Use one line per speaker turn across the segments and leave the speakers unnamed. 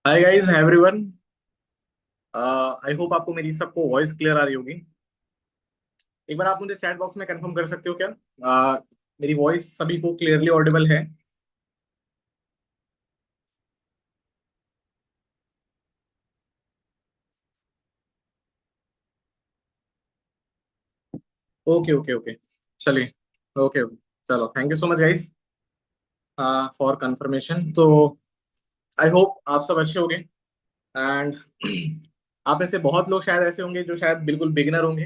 Hi guys, hi everyone. I hope आपको मेरी सबको वॉइस क्लियर आ रही होगी। एक बार आप मुझे चैट बॉक्स में कंफर्म कर सकते हो क्या? मेरी वॉइस सभी को क्लियरली ऑडिबल है? Okay okay okay. चलिए। Okay okay. चलो, thank you so much guys for confirmation. तो आई होप आप सब अच्छे होंगे। एंड आप में से बहुत लोग शायद ऐसे होंगे जो शायद बिल्कुल बिगिनर होंगे,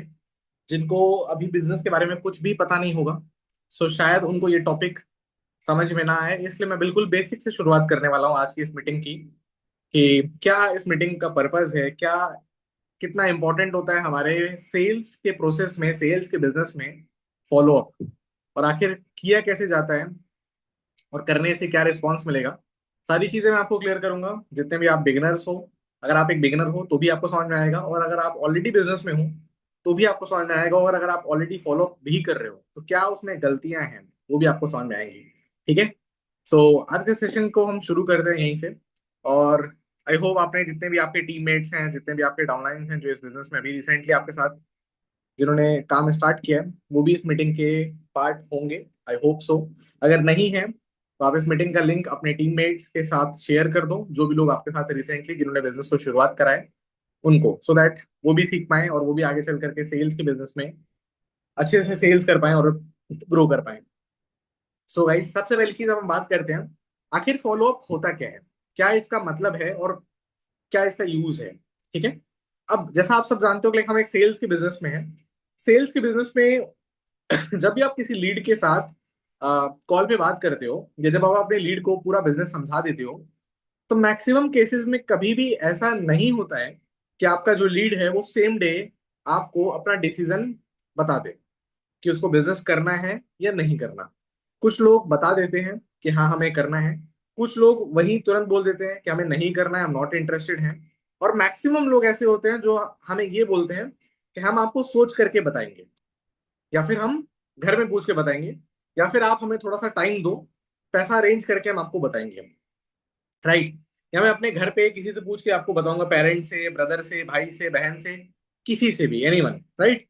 जिनको अभी बिजनेस के बारे में कुछ भी पता नहीं होगा। सो शायद उनको ये टॉपिक समझ में ना आए, इसलिए मैं बिल्कुल बेसिक से शुरुआत करने वाला हूँ आज की इस मीटिंग की। कि क्या इस मीटिंग का पर्पस है, क्या कितना इंपॉर्टेंट होता है हमारे सेल्स के प्रोसेस में, सेल्स के बिजनेस में फॉलो अप, और आखिर किया कैसे जाता है, और करने से क्या रिस्पॉन्स मिलेगा। सारी चीजें मैं आपको क्लियर करूंगा, जितने भी आप बिगिनर्स हो। अगर आप एक बिगिनर हो तो भी आपको समझ में आएगा, और अगर आप ऑलरेडी बिजनेस में हो तो भी आपको समझ में आएगा, और अगर आप ऑलरेडी फॉलो अप भी कर रहे हो तो क्या उसमें गलतियां हैं वो भी आपको समझ में आएंगी। ठीक है। सो आज के सेशन को हम शुरू करते हैं यहीं से। और आई होप आपने, जितने भी आपके टीममेट्स हैं, जितने भी आपके डाउनलाइंस हैं जो इस बिजनेस में अभी रिसेंटली आपके साथ जिन्होंने काम स्टार्ट किया है, वो भी इस मीटिंग के पार्ट होंगे। I hope so. अगर नहीं है तो आप इस मीटिंग का लिंक अपने टीममेट्स के साथ शेयर कर दो, जो भी लोग आपके साथ रिसेंटली जिन्होंने बिजनेस को शुरुआत करा है उनको, सो दैट वो भी सीख पाएं और वो भी आगे चल करके सेल्स के बिजनेस में अच्छे से सेल्स कर पाएं और ग्रो कर पाएं। सो गाइस, सबसे पहली चीज अब हम बात करते हैं, आखिर फॉलो अप होता क्या है, क्या इसका मतलब है, और क्या इसका यूज है। ठीक है। अब जैसा आप सब जानते हो कि हम एक सेल्स के बिजनेस में हैं। सेल्स के बिजनेस में जब भी आप किसी लीड के साथ कॉल पे बात करते हो, या जब आप अपने लीड को पूरा बिजनेस समझा देते हो, तो मैक्सिमम केसेस में कभी भी ऐसा नहीं होता है कि आपका जो लीड है वो सेम डे आपको अपना डिसीजन बता दे कि उसको बिजनेस करना है या नहीं करना। कुछ लोग बता देते हैं कि हाँ हमें करना है, कुछ लोग वहीं तुरंत बोल देते हैं कि हमें नहीं करना है, हम नॉट इंटरेस्टेड हैं। और मैक्सिमम लोग ऐसे होते हैं जो हमें ये बोलते हैं कि हम आपको सोच करके बताएंगे, या फिर हम घर में पूछ के बताएंगे, या फिर आप हमें थोड़ा सा टाइम दो, पैसा अरेंज करके हम आपको बताएंगे। राइट। या मैं अपने घर पे किसी से पूछ के आपको बताऊंगा, पेरेंट्स से, ब्रदर से, भाई से, बहन से, किसी से भी, एनीवन। राइट।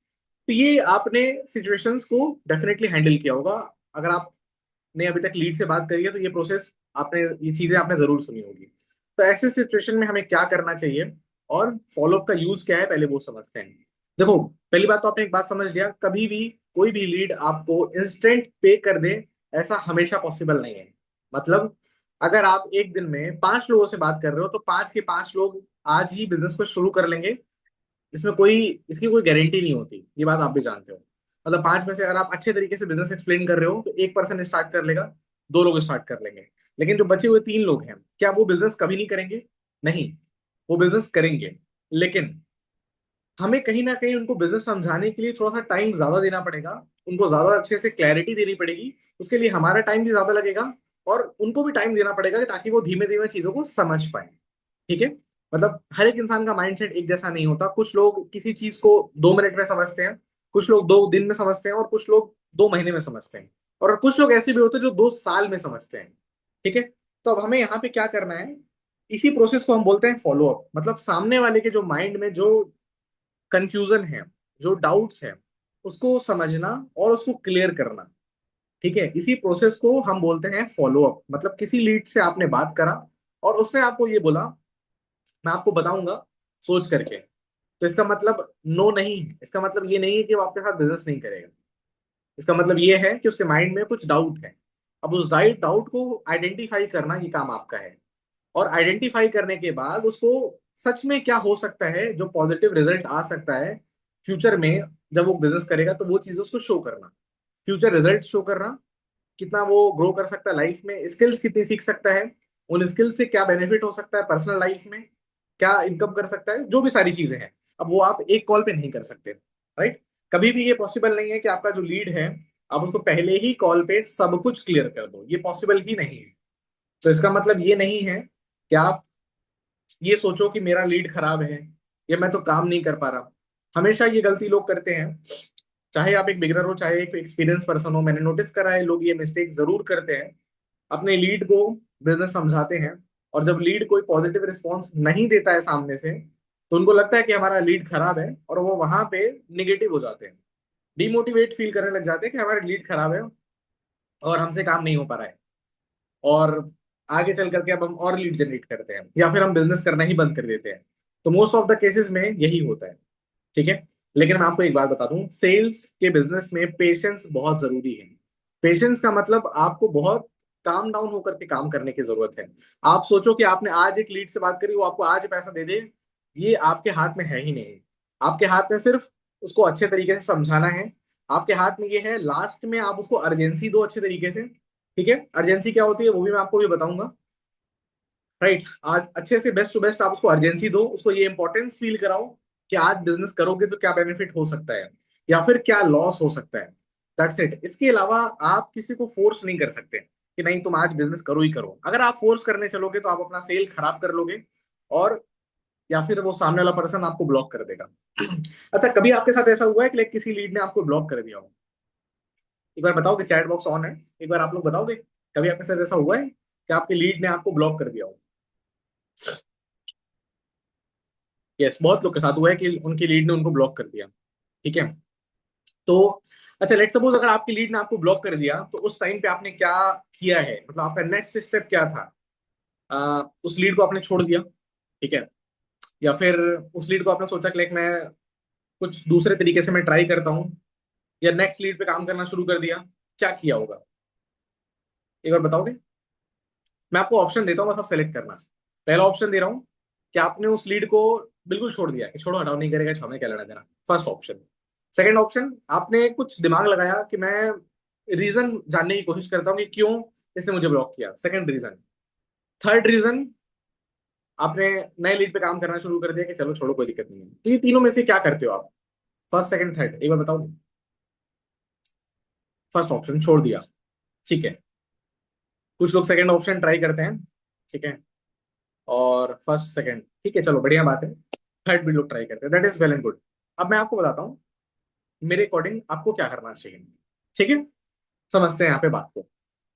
तो ये आपने सिचुएशंस को डेफिनेटली हैंडल किया होगा। अगर आपने अभी तक लीड से बात करी है तो ये प्रोसेस आपने, ये चीजें आपने जरूर सुनी होगी। तो ऐसे सिचुएशन में हमें क्या करना चाहिए और फॉलोअप का यूज क्या है, पहले वो समझते हैं। देखो, पहली बात तो आपने एक बात समझ लिया, कभी भी कोई भी लीड आपको इंस्टेंट पे कर दे, ऐसा हमेशा पॉसिबल नहीं है। मतलब अगर आप एक दिन में 5 लोगों से बात कर रहे हो तो 5 के 5 लोग आज ही बिजनेस को शुरू कर लेंगे, इसमें कोई, इसकी कोई गारंटी नहीं होती, ये बात आप भी जानते हो। मतलब 5 में से अगर आप अच्छे तरीके से बिजनेस एक्सप्लेन कर रहे हो तो एक पर्सन स्टार्ट कर लेगा, 2 लोग स्टार्ट कर लेंगे। लेकिन जो बचे हुए 3 लोग हैं, क्या वो बिजनेस कभी नहीं करेंगे? नहीं, वो बिजनेस करेंगे। लेकिन हमें कहीं ना कहीं उनको बिजनेस समझाने के लिए थोड़ा सा टाइम ज्यादा देना पड़ेगा, उनको ज्यादा अच्छे से क्लैरिटी देनी पड़ेगी। उसके लिए हमारा टाइम भी ज्यादा लगेगा, और उनको भी टाइम देना पड़ेगा ताकि वो धीमे धीमे चीजों को समझ पाए। ठीक है। मतलब हर एक इंसान का माइंडसेट एक जैसा नहीं होता, कुछ लोग किसी चीज को 2 मिनट में समझते हैं, कुछ लोग 2 दिन में समझते हैं, और कुछ लोग 2 महीने में समझते हैं, और कुछ लोग ऐसे भी होते हैं जो 2 साल में समझते हैं। ठीक है। तो अब हमें यहाँ पे क्या करना है, इसी प्रोसेस को हम बोलते हैं फॉलो अप। मतलब सामने वाले के जो माइंड में जो कंफ्यूजन है, जो डाउट्स है, उसको समझना और उसको क्लियर करना। ठीक है। इसी प्रोसेस को हम बोलते हैं फॉलो अप। मतलब किसी लीड से आपने बात करा और उसने आपको ये बोला, मैं आपको बताऊंगा सोच करके, तो इसका मतलब नो नहीं है, इसका मतलब ये नहीं है कि वो आपके साथ बिजनेस नहीं करेगा। इसका मतलब ये है कि उसके माइंड में कुछ डाउट है। अब उस डाउट को आइडेंटिफाई करना ये काम आपका है। और आइडेंटिफाई करने के बाद उसको सच में क्या हो सकता है, जो पॉजिटिव रिजल्ट आ सकता है फ्यूचर में, जब वो बिजनेस करेगा तो वो चीज उसको शो करना, फ्यूचर रिजल्ट शो करना, कितना वो ग्रो कर सकता है लाइफ में, स्किल्स कितनी सीख सकता है, उन स्किल्स से क्या बेनिफिट हो सकता है पर्सनल लाइफ में, क्या इनकम कर सकता है, जो भी सारी चीजें हैं। अब वो आप एक कॉल पे नहीं कर सकते। राइट। कभी भी ये पॉसिबल नहीं है कि आपका जो लीड है, आप उसको पहले ही कॉल पे सब कुछ क्लियर कर दो, ये पॉसिबल ही नहीं है। तो इसका मतलब ये नहीं है कि आप ये सोचो कि मेरा लीड खराब है या मैं तो काम नहीं कर पा रहा। हमेशा ये गलती लोग करते हैं, चाहे आप एक बिगिनर हो चाहे एक एक्सपीरियंस पर्सन हो, मैंने नोटिस करा है लोग ये मिस्टेक जरूर करते हैं। अपने लीड को बिजनेस समझाते हैं और जब लीड कोई पॉजिटिव रिस्पॉन्स नहीं देता है सामने से, तो उनको लगता है कि हमारा लीड खराब है, और वो वहां पे निगेटिव हो जाते हैं, डिमोटिवेट फील करने लग जाते हैं कि हमारा लीड खराब है और हमसे काम नहीं हो पा रहा है, और आगे चल करके अब हम और लीड जनरेट करते हैं या फिर हम बिजनेस करना ही बंद कर देते हैं। तो मोस्ट ऑफ द केसेस में यही होता है। ठीक है। लेकिन मैं आपको एक बात बता दूं, सेल्स के बिजनेस में पेशेंस बहुत जरूरी है। पेशेंस का मतलब आपको बहुत काम डाउन होकर के काम करने की जरूरत है। आप सोचो कि आपने आज एक लीड से बात करी, वो आपको आज पैसा दे दे, ये आपके हाथ में है ही नहीं। आपके हाथ में सिर्फ उसको अच्छे तरीके से समझाना है। आपके हाथ में ये है, लास्ट में आप उसको अर्जेंसी दो अच्छे तरीके से। ठीक है, अर्जेंसी क्या होती है वो भी मैं आपको भी बताऊंगा। राइट, आज अच्छे से बेस्ट टू बेस्ट आप उसको अर्जेंसी दो, उसको ये इंपॉर्टेंस फील कराओ कि आज बिजनेस करोगे तो क्या बेनिफिट हो सकता है या फिर क्या लॉस हो सकता है। That's it. इसके अलावा आप किसी को फोर्स नहीं कर सकते कि नहीं तुम आज बिजनेस करो ही करो। अगर आप फोर्स करने चलोगे तो आप अपना सेल खराब कर लोगे, और या फिर वो सामने वाला पर्सन आपको ब्लॉक कर देगा। अच्छा, कभी आपके साथ ऐसा हुआ है कि like किसी लीड ने आपको ब्लॉक कर दिया हो? एक बार बताओगे, चैट बॉक्स ऑन है, एक बार आप लोग बताओगे, कभी आपके साथ ऐसा हुआ है कि आपके लीड ने आपको ब्लॉक कर दिया हो? यस, बहुत लोग के साथ हुआ है कि उनकी लीड ने उनको ब्लॉक कर दिया। ठीक है। तो अच्छा, लेट सपोज अगर आपकी लीड ने आपको ब्लॉक कर दिया, तो उस टाइम पे आपने क्या किया है, मतलब आपका नेक्स्ट स्टेप क्या था? उस लीड को आपने छोड़ दिया, ठीक है, या फिर उस लीड को आपने सोचा कि लाइक मैं कुछ दूसरे तरीके से मैं ट्राई करता हूँ, या नेक्स्ट लीड पे काम करना शुरू कर दिया? क्या किया होगा, एक बार बताओगे? मैं आपको ऑप्शन देता हूँ, बस आप सेलेक्ट करना। पहला ऑप्शन दे रहा हूँ कि आपने उस लीड को बिल्कुल छोड़ दिया कि छोड़ो हटाओ, नहीं करेगा तो हमें क्या लेना देना, फर्स्ट ऑप्शन। सेकंड ऑप्शन, आपने कुछ दिमाग लगाया कि मैं रीजन जानने की कोशिश करता हूँ कि क्यों इसने मुझे ब्लॉक किया, सेकंड रीजन। थर्ड रीजन, आपने नए लीड पे काम करना शुरू कर दिया कि चलो छोड़ो कोई दिक्कत नहीं है। तो ये तीनों में से क्या करते हो आप, फर्स्ट सेकंड थर्ड, एक बार बताओगे? फर्स्ट ऑप्शन छोड़ दिया, ठीक है। कुछ लोग सेकंड ऑप्शन ट्राई करते हैं, ठीक है, और फर्स्ट सेकंड, ठीक है, चलो बढ़िया बात है। थर्ड भी लोग ट्राई करते हैं, that is well and good. अब मैं आपको बताता हूँ मेरे अकॉर्डिंग आपको क्या करना चाहिए। ठीक है, समझते हैं यहाँ पे बात को।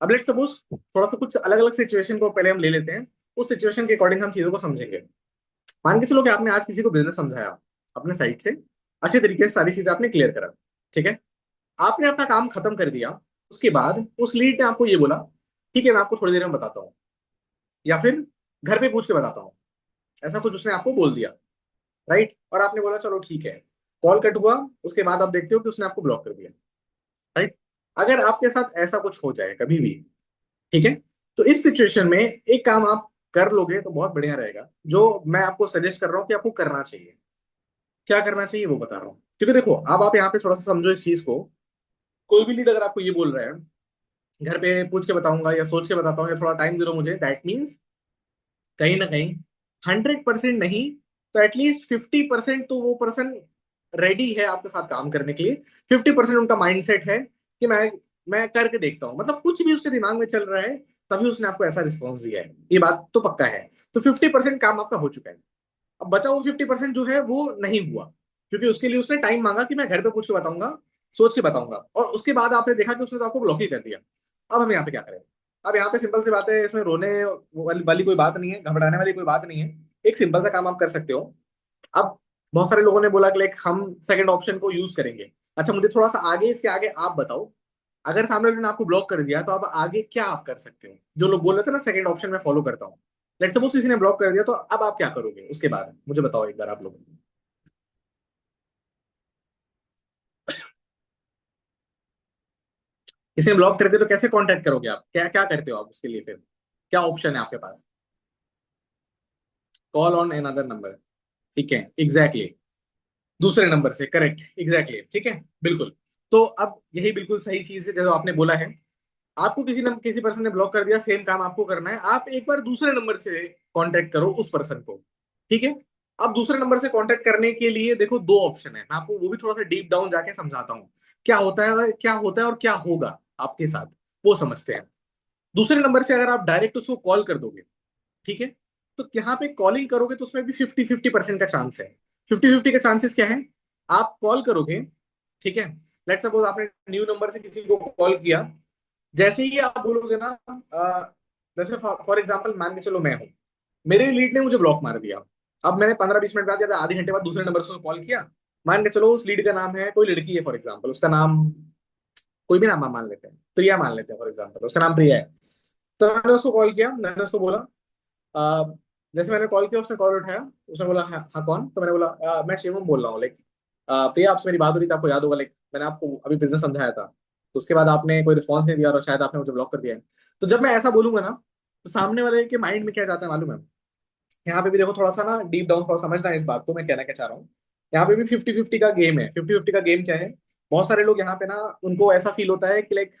अब लेट सपोज थोड़ा सा कुछ अलग अलग सिचुएशन को पहले हम ले लेते हैं, उस सिचुएशन के अकॉर्डिंग हम चीजों को समझेंगे। मान के चलो कि आपने आज किसी को बिजनेस समझाया अपने साइड से, अच्छे तरीके से सारी चीजें आपने क्लियर करा, ठीक है, आपने अपना काम खत्म कर दिया। उसके बाद उस लीड ने आपको ये बोला, ठीक है मैं आपको थोड़ी देर में बताता हूँ, या फिर घर पे पूछ के बताता हूँ, ऐसा कुछ उसने आपको बोल दिया। राइट, और आपने बोला चलो ठीक है, कॉल कट हुआ, उसके बाद आप देखते हो कि उसने आपको ब्लॉक कर दिया। राइट, अगर आपके साथ ऐसा कुछ हो जाए कभी भी, ठीक है, तो इस सिचुएशन में एक काम आप कर लोगे तो बहुत बढ़िया रहेगा, जो मैं आपको सजेस्ट कर रहा हूँ कि आपको करना चाहिए। क्या करना चाहिए वो बता रहा हूँ, क्योंकि देखो अब आप यहाँ पे थोड़ा सा समझो इस चीज को। कोई भी लीड अगर आपको ये बोल रहा है घर पे पूछ के बताऊंगा या सोच के बताता हूँ या थोड़ा टाइम दे दो मुझे, दैट मीन्स कहीं ना कहीं 100% नहीं तो एटलीस्ट 50% तो वो पर्सन रेडी है आपके साथ काम करने के लिए। 50% उनका माइंडसेट है कि मैं करके देखता हूँ, मतलब कुछ भी उसके दिमाग में चल रहा है, तभी उसने आपको ऐसा रिस्पॉन्स दिया है, ये बात तो पक्का है। तो 50% काम आपका हो चुका है। अब बचा वो 50% जो है वो नहीं हुआ, क्योंकि उसके लिए उसने टाइम मांगा कि मैं घर पे पूछ के बताऊंगा, सोच के बताऊंगा, और उसके बाद आपने देखा कि उसने तो आपको ब्लॉक ही कर दिया। अब हम यहाँ पे क्या करें? अब यहाँ पे सिंपल सी बात है, इसमें रोने वाली कोई बात नहीं है, घबराने वाली कोई बात नहीं है। एक सिंपल सा काम आप कर सकते हो। अब बहुत सारे लोगों ने बोला कि लाइक हम सेकंड ऑप्शन को यूज करेंगे। अच्छा, मुझे थोड़ा सा आगे इसके आगे आप बताओ, अगर सामने वाले ने आपको ब्लॉक कर दिया तो अब आगे क्या आप कर सकते हो? जो लोग बोल रहे थे ना सेकंड ऑप्शन में फॉलो करता हूँ, लेट सपोज किसी ने ब्लॉक कर दिया, तो अब आप क्या करोगे उसके बाद, मुझे बताओ एक बार आप लोग। किसी ने ब्लॉक कर दिया तो कैसे कांटेक्ट करोगे आप, क्या क्या करते हो आप उसके लिए फिर? क्या ऑप्शन है आपके पास? कॉल ऑन अनदर नंबर, ठीक है, एग्जैक्टली exactly. दूसरे नंबर से, करेक्ट, एग्जैक्टली exactly. ठीक है, बिल्कुल। तो अब यही बिल्कुल सही चीज है जो आपने बोला है। आपको किसी पर्सन ने ब्लॉक कर दिया, सेम काम आपको करना है, आप एक बार दूसरे नंबर से कांटेक्ट करो उस पर्सन को। ठीक है, अब दूसरे नंबर से कांटेक्ट करने के लिए देखो दो ऑप्शन है, मैं आपको वो भी थोड़ा सा डीप डाउन जाके समझाता हूँ। क्या होता है और क्या होगा आपके साथ, वो समझते हैं। दूसरे नंबर से अगर आप डायरेक्ट उसको कॉल कर दोगे, ठीक है, तो यहाँ पे कॉलिंग करोगे तो उसमें भी 50-50% का चांस है। 50-50 का चांसेस क्या है? आप कॉल करोगे, ठीक है, लेट सपोज आपने न्यू नंबर से किसी को कॉल किया, जैसे ही आप बोलोगे ना, जैसे फॉर एग्जांपल मान के चलो मैं हूं, मेरे लीड ने मुझे ब्लॉक मार दिया। अब मैंने 15-20 मिनट बाद या आधे घंटे बाद दूसरे नंबर से कॉल किया। मान के चलो उस लीड का नाम है, कोई लड़की है फॉर एग्जाम्पल, उसका नाम कोई भी नाम हम मान लेते हैं, प्रिया मान लेते हैं फॉर एग्जाम्पल, उसका नाम प्रिया है। तो मैंने उसको कॉल किया, मैंने उसको बोला आ, जैसे मैंने कॉल किया उसने कॉल उठाया। उसने बोला हाँ हाँ कौन, तो मैंने बोला मैं शिवम बोल रहा हूँ, लाइक प्रिया आपसे मेरी बात हो रही थी, आपको याद होगा, लाइक मैंने आपको अभी बिजनेस समझाया था, तो उसके बाद आपने कोई रिस्पॉन्स नहीं दिया और शायद आपने मुझे ब्लॉक कर दिया है। तो जब मैं ऐसा बोलूंगा ना, तो सामने वाले के माइंड में क्या जाता है मालूम है? यहाँ पे भी देखो थोड़ा सा ना डीप डाउन थोड़ा समझना है इस बात को, मैं कहना क्या चाह रहा हूँ। यहाँ पे भी 50-50 का गेम है। 50-50 का गेम क्या है? बहुत सारे लोग यहाँ पे ना, उनको ऐसा फील होता है कि लाइक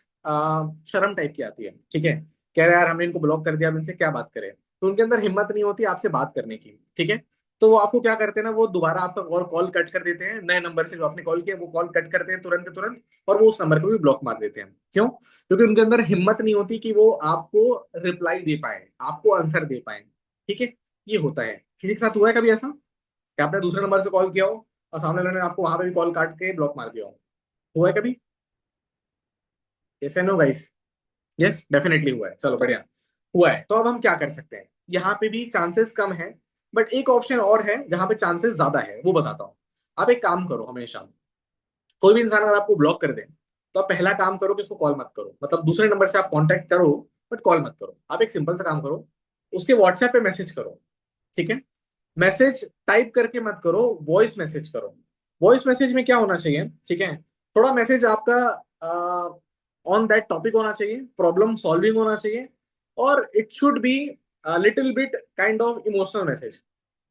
शर्म टाइप की आती है, ठीक है, कह रहे यार हमने इनको ब्लॉक कर दिया, अब इनसे क्या बात करें। तो उनके अंदर हिम्मत नहीं होती आपसे बात करने की, ठीक है। तो वो आपको क्या करते हैं ना, वो दोबारा आपका कॉल कॉल कट कर देते हैं, नए नंबर से जो आपने कॉल किया वो कॉल कट करते हैं तुरंत के तुरंत, और वो उस नंबर को भी ब्लॉक मार देते हैं। क्यों? क्योंकि उनके अंदर हिम्मत नहीं होती कि वो आपको रिप्लाई दे पाए, आपको आंसर दे पाए, ठीक है। ये होता है। किसी के साथ हुआ है कभी ऐसा कि आपने दूसरे नंबर से कॉल किया हो और सामने वाले ने आपको वहां पे भी कॉल काट के ब्लॉक मार दिया हो? हुआ है कभी? Yes no guys? Yes definitely हुआ है, चलो बढ़िया। हुआ है तो अब हम क्या कर सकते हैं? यहाँ पे भी चांसेस कम है, बट एक ऑप्शन और है जहां पे चांसेस ज्यादा है, वो बताता हूँ। आप एक काम करो, हमेशा कोई भी इंसान अगर आपको ब्लॉक कर दे, तो आप पहला काम करो कि उसको कॉल मत करो, मतलब दूसरे नंबर से आप कांटेक्ट करो, बट कॉल मत करो। आप एक सिंपल सा काम करो, उसके व्हाट्सएप पे मैसेज करो, ठीक है। मैसेज टाइप करके मत करो, वॉइस मैसेज करो। वॉइस मैसेज में क्या होना चाहिए, ठीक है, थोड़ा मैसेज आपका ऑन दैट टॉपिक होना चाहिए, प्रॉब्लम सॉल्विंग होना चाहिए, और it should be little bit kind of emotional message.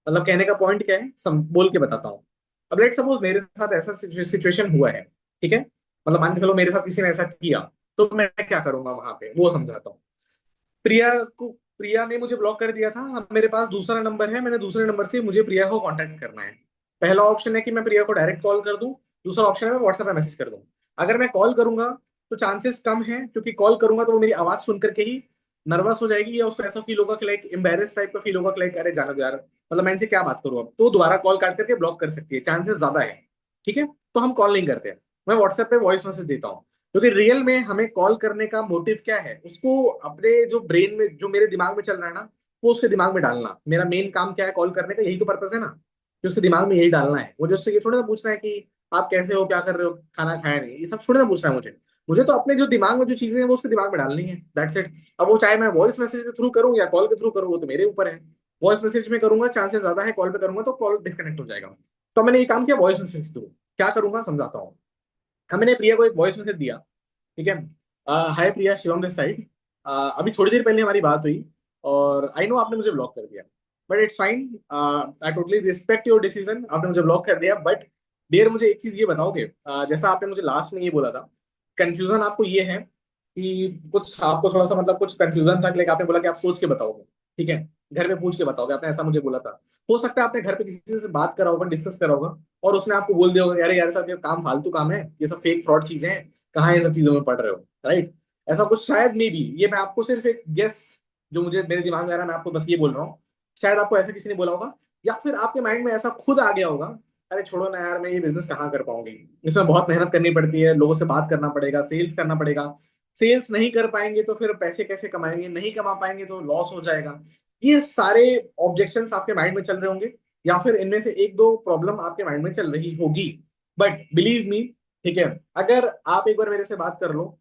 मतलब कहने का पॉइंट क्या है, बोल के बताता हूँ। अब लेट सपोज मेरे साथ ऐसा सिचुएशन हुआ है, ठीक है, मतलब मान के चलो मेरे साथ किसी ने ऐसा किया, तो मैं क्या करूंगा वहां पे वो समझाता हूँ। प्रिया को प्रिया ने मुझे ब्लॉक कर दिया था, अब मेरे पास दूसरा नंबर है, मैंने दूसरे नंबर से मुझे प्रिया को कांटेक्ट करना है। पहला ऑप्शन है कि मैं प्रिया को डायरेक्ट कॉल कर दूं, दूसरा ऑप्शन है मैं व्हाट्सएप पे मैसेज कर दूं। अगर मैं कॉल करूंगा तो चांसेस कम है, क्योंकि कॉल करूंगा तो वो मेरी आवाज सुन करके ही नर्वस हो जाएगी, या उसको ऐसा फील होगा कि लाइक एम्बेरेस टाइप का फील होगा कि लाइक अरे जाने दो यार, मतलब मैं इनसे क्या बात करूं, अब तो दोबारा कॉल काट करके ब्लॉक कर सकती है, चांसेस ज्यादा है, ठीक है। तो हम कॉल नहीं करते, मैं व्हाट्सएप पे वॉइस मैसेज देता हूँ। क्योंकि रियल में हमें कॉल करने का मोटिव क्या है, उसको अपने जो ब्रेन में, जो मेरे दिमाग में चल रहा है ना, वो उसके दिमाग में डालना। मेरा मेन काम क्या है कॉल करने का, यही तो पर्पस है ना, कि उसके दिमाग में यही डालना है। मुझे उससे ये थोड़ा ना पूछना है कि आप कैसे हो, क्या कर रहे हो, खाना खाया नहीं, ये सब थोड़ा ना पूछना है मुझे। मुझे तो अपने जो दिमाग में जो चीजें हैं वो उसके दिमाग में डालनी है, दैट्स इट। अब वो चाहे मैं वॉइस मैसेज के थ्रू करूँ या कॉल के थ्रू करूँ, वो तो मेरे ऊपर है। वॉइस मैसेज में करूंगा चांसेस ज्यादा है, कॉल पे करूंगा तो कॉल डिस्कनेक्ट हो जाएगा। तो मैंने ये काम किया वॉइस मैसेज के थ्रू। क्या करूंगा समझाता हूँ। हमने प्रिया को एक वॉइस मैसेज दिया, ठीक है, हाय प्रिया, शिवम दिस साइड, अभी थोड़ी देर पहले हमारी बात हुई, और आई नो आपने मुझे ब्लॉक कर दिया, but it's fine, I totally respect your decision, आपने मुझे ब्लॉक कर दिया, बट डियर मुझे एक चीज ये बताओगे, जैसा आपने मुझे लास्ट में ये बोला था, कंफ्यूजन आपको ये है कि कुछ आपको थोड़ा सा मतलब कुछ कंफ्यूजन था, लाइक आपने बोला कि आप सोच के बताओगे, ठीक है, घर में पूछ के बताओगे, आपने ऐसा मुझे बोला था। हो सकता है आपने घर पे किसी से बात करा होगा, डिस्कस करा होगा, और उसने आपको बोल दिया होगा कि अरे यार सब ये काम फालतू काम है, ये सब फेक फ्रॉड चीजें हैं, कहाँ ये सब चीजों में पढ़ रहे हो, राइट। ऐसा कुछ शायद मे बी, ये मैं आपको सिर्फ एक गेस जो मुझे मेरे दिमाग में आ रहा है, मैं आपको बस ये बोल रहा हूँ, शायद आपको ऐसा किसी ने बोला होगा, या फिर आपके माइंड में ऐसा खुद आ गया होगा, अरे छोड़ो ना यार, मैं ये बिजनेस कहाँ कर पाऊंगी, इसमें बहुत मेहनत करनी पड़ती है, लोगों से बात करना पड़ेगा, सेल्स करना पड़ेगा, सेल्स नहीं कर पाएंगे तो फिर पैसे कैसे कमाएंगे, नहीं कमा पाएंगे तो लॉस हो जाएगा। ये सारे ऑब्जेक्शंस आपके माइंड में चल रहे होंगे, या फिर इनमें से एक दो प्रॉब्लम आपके माइंड में चल रही होगी, बट बिलीव मी, ठीक है, अगर आप एक बार मेरे से बात कर लो,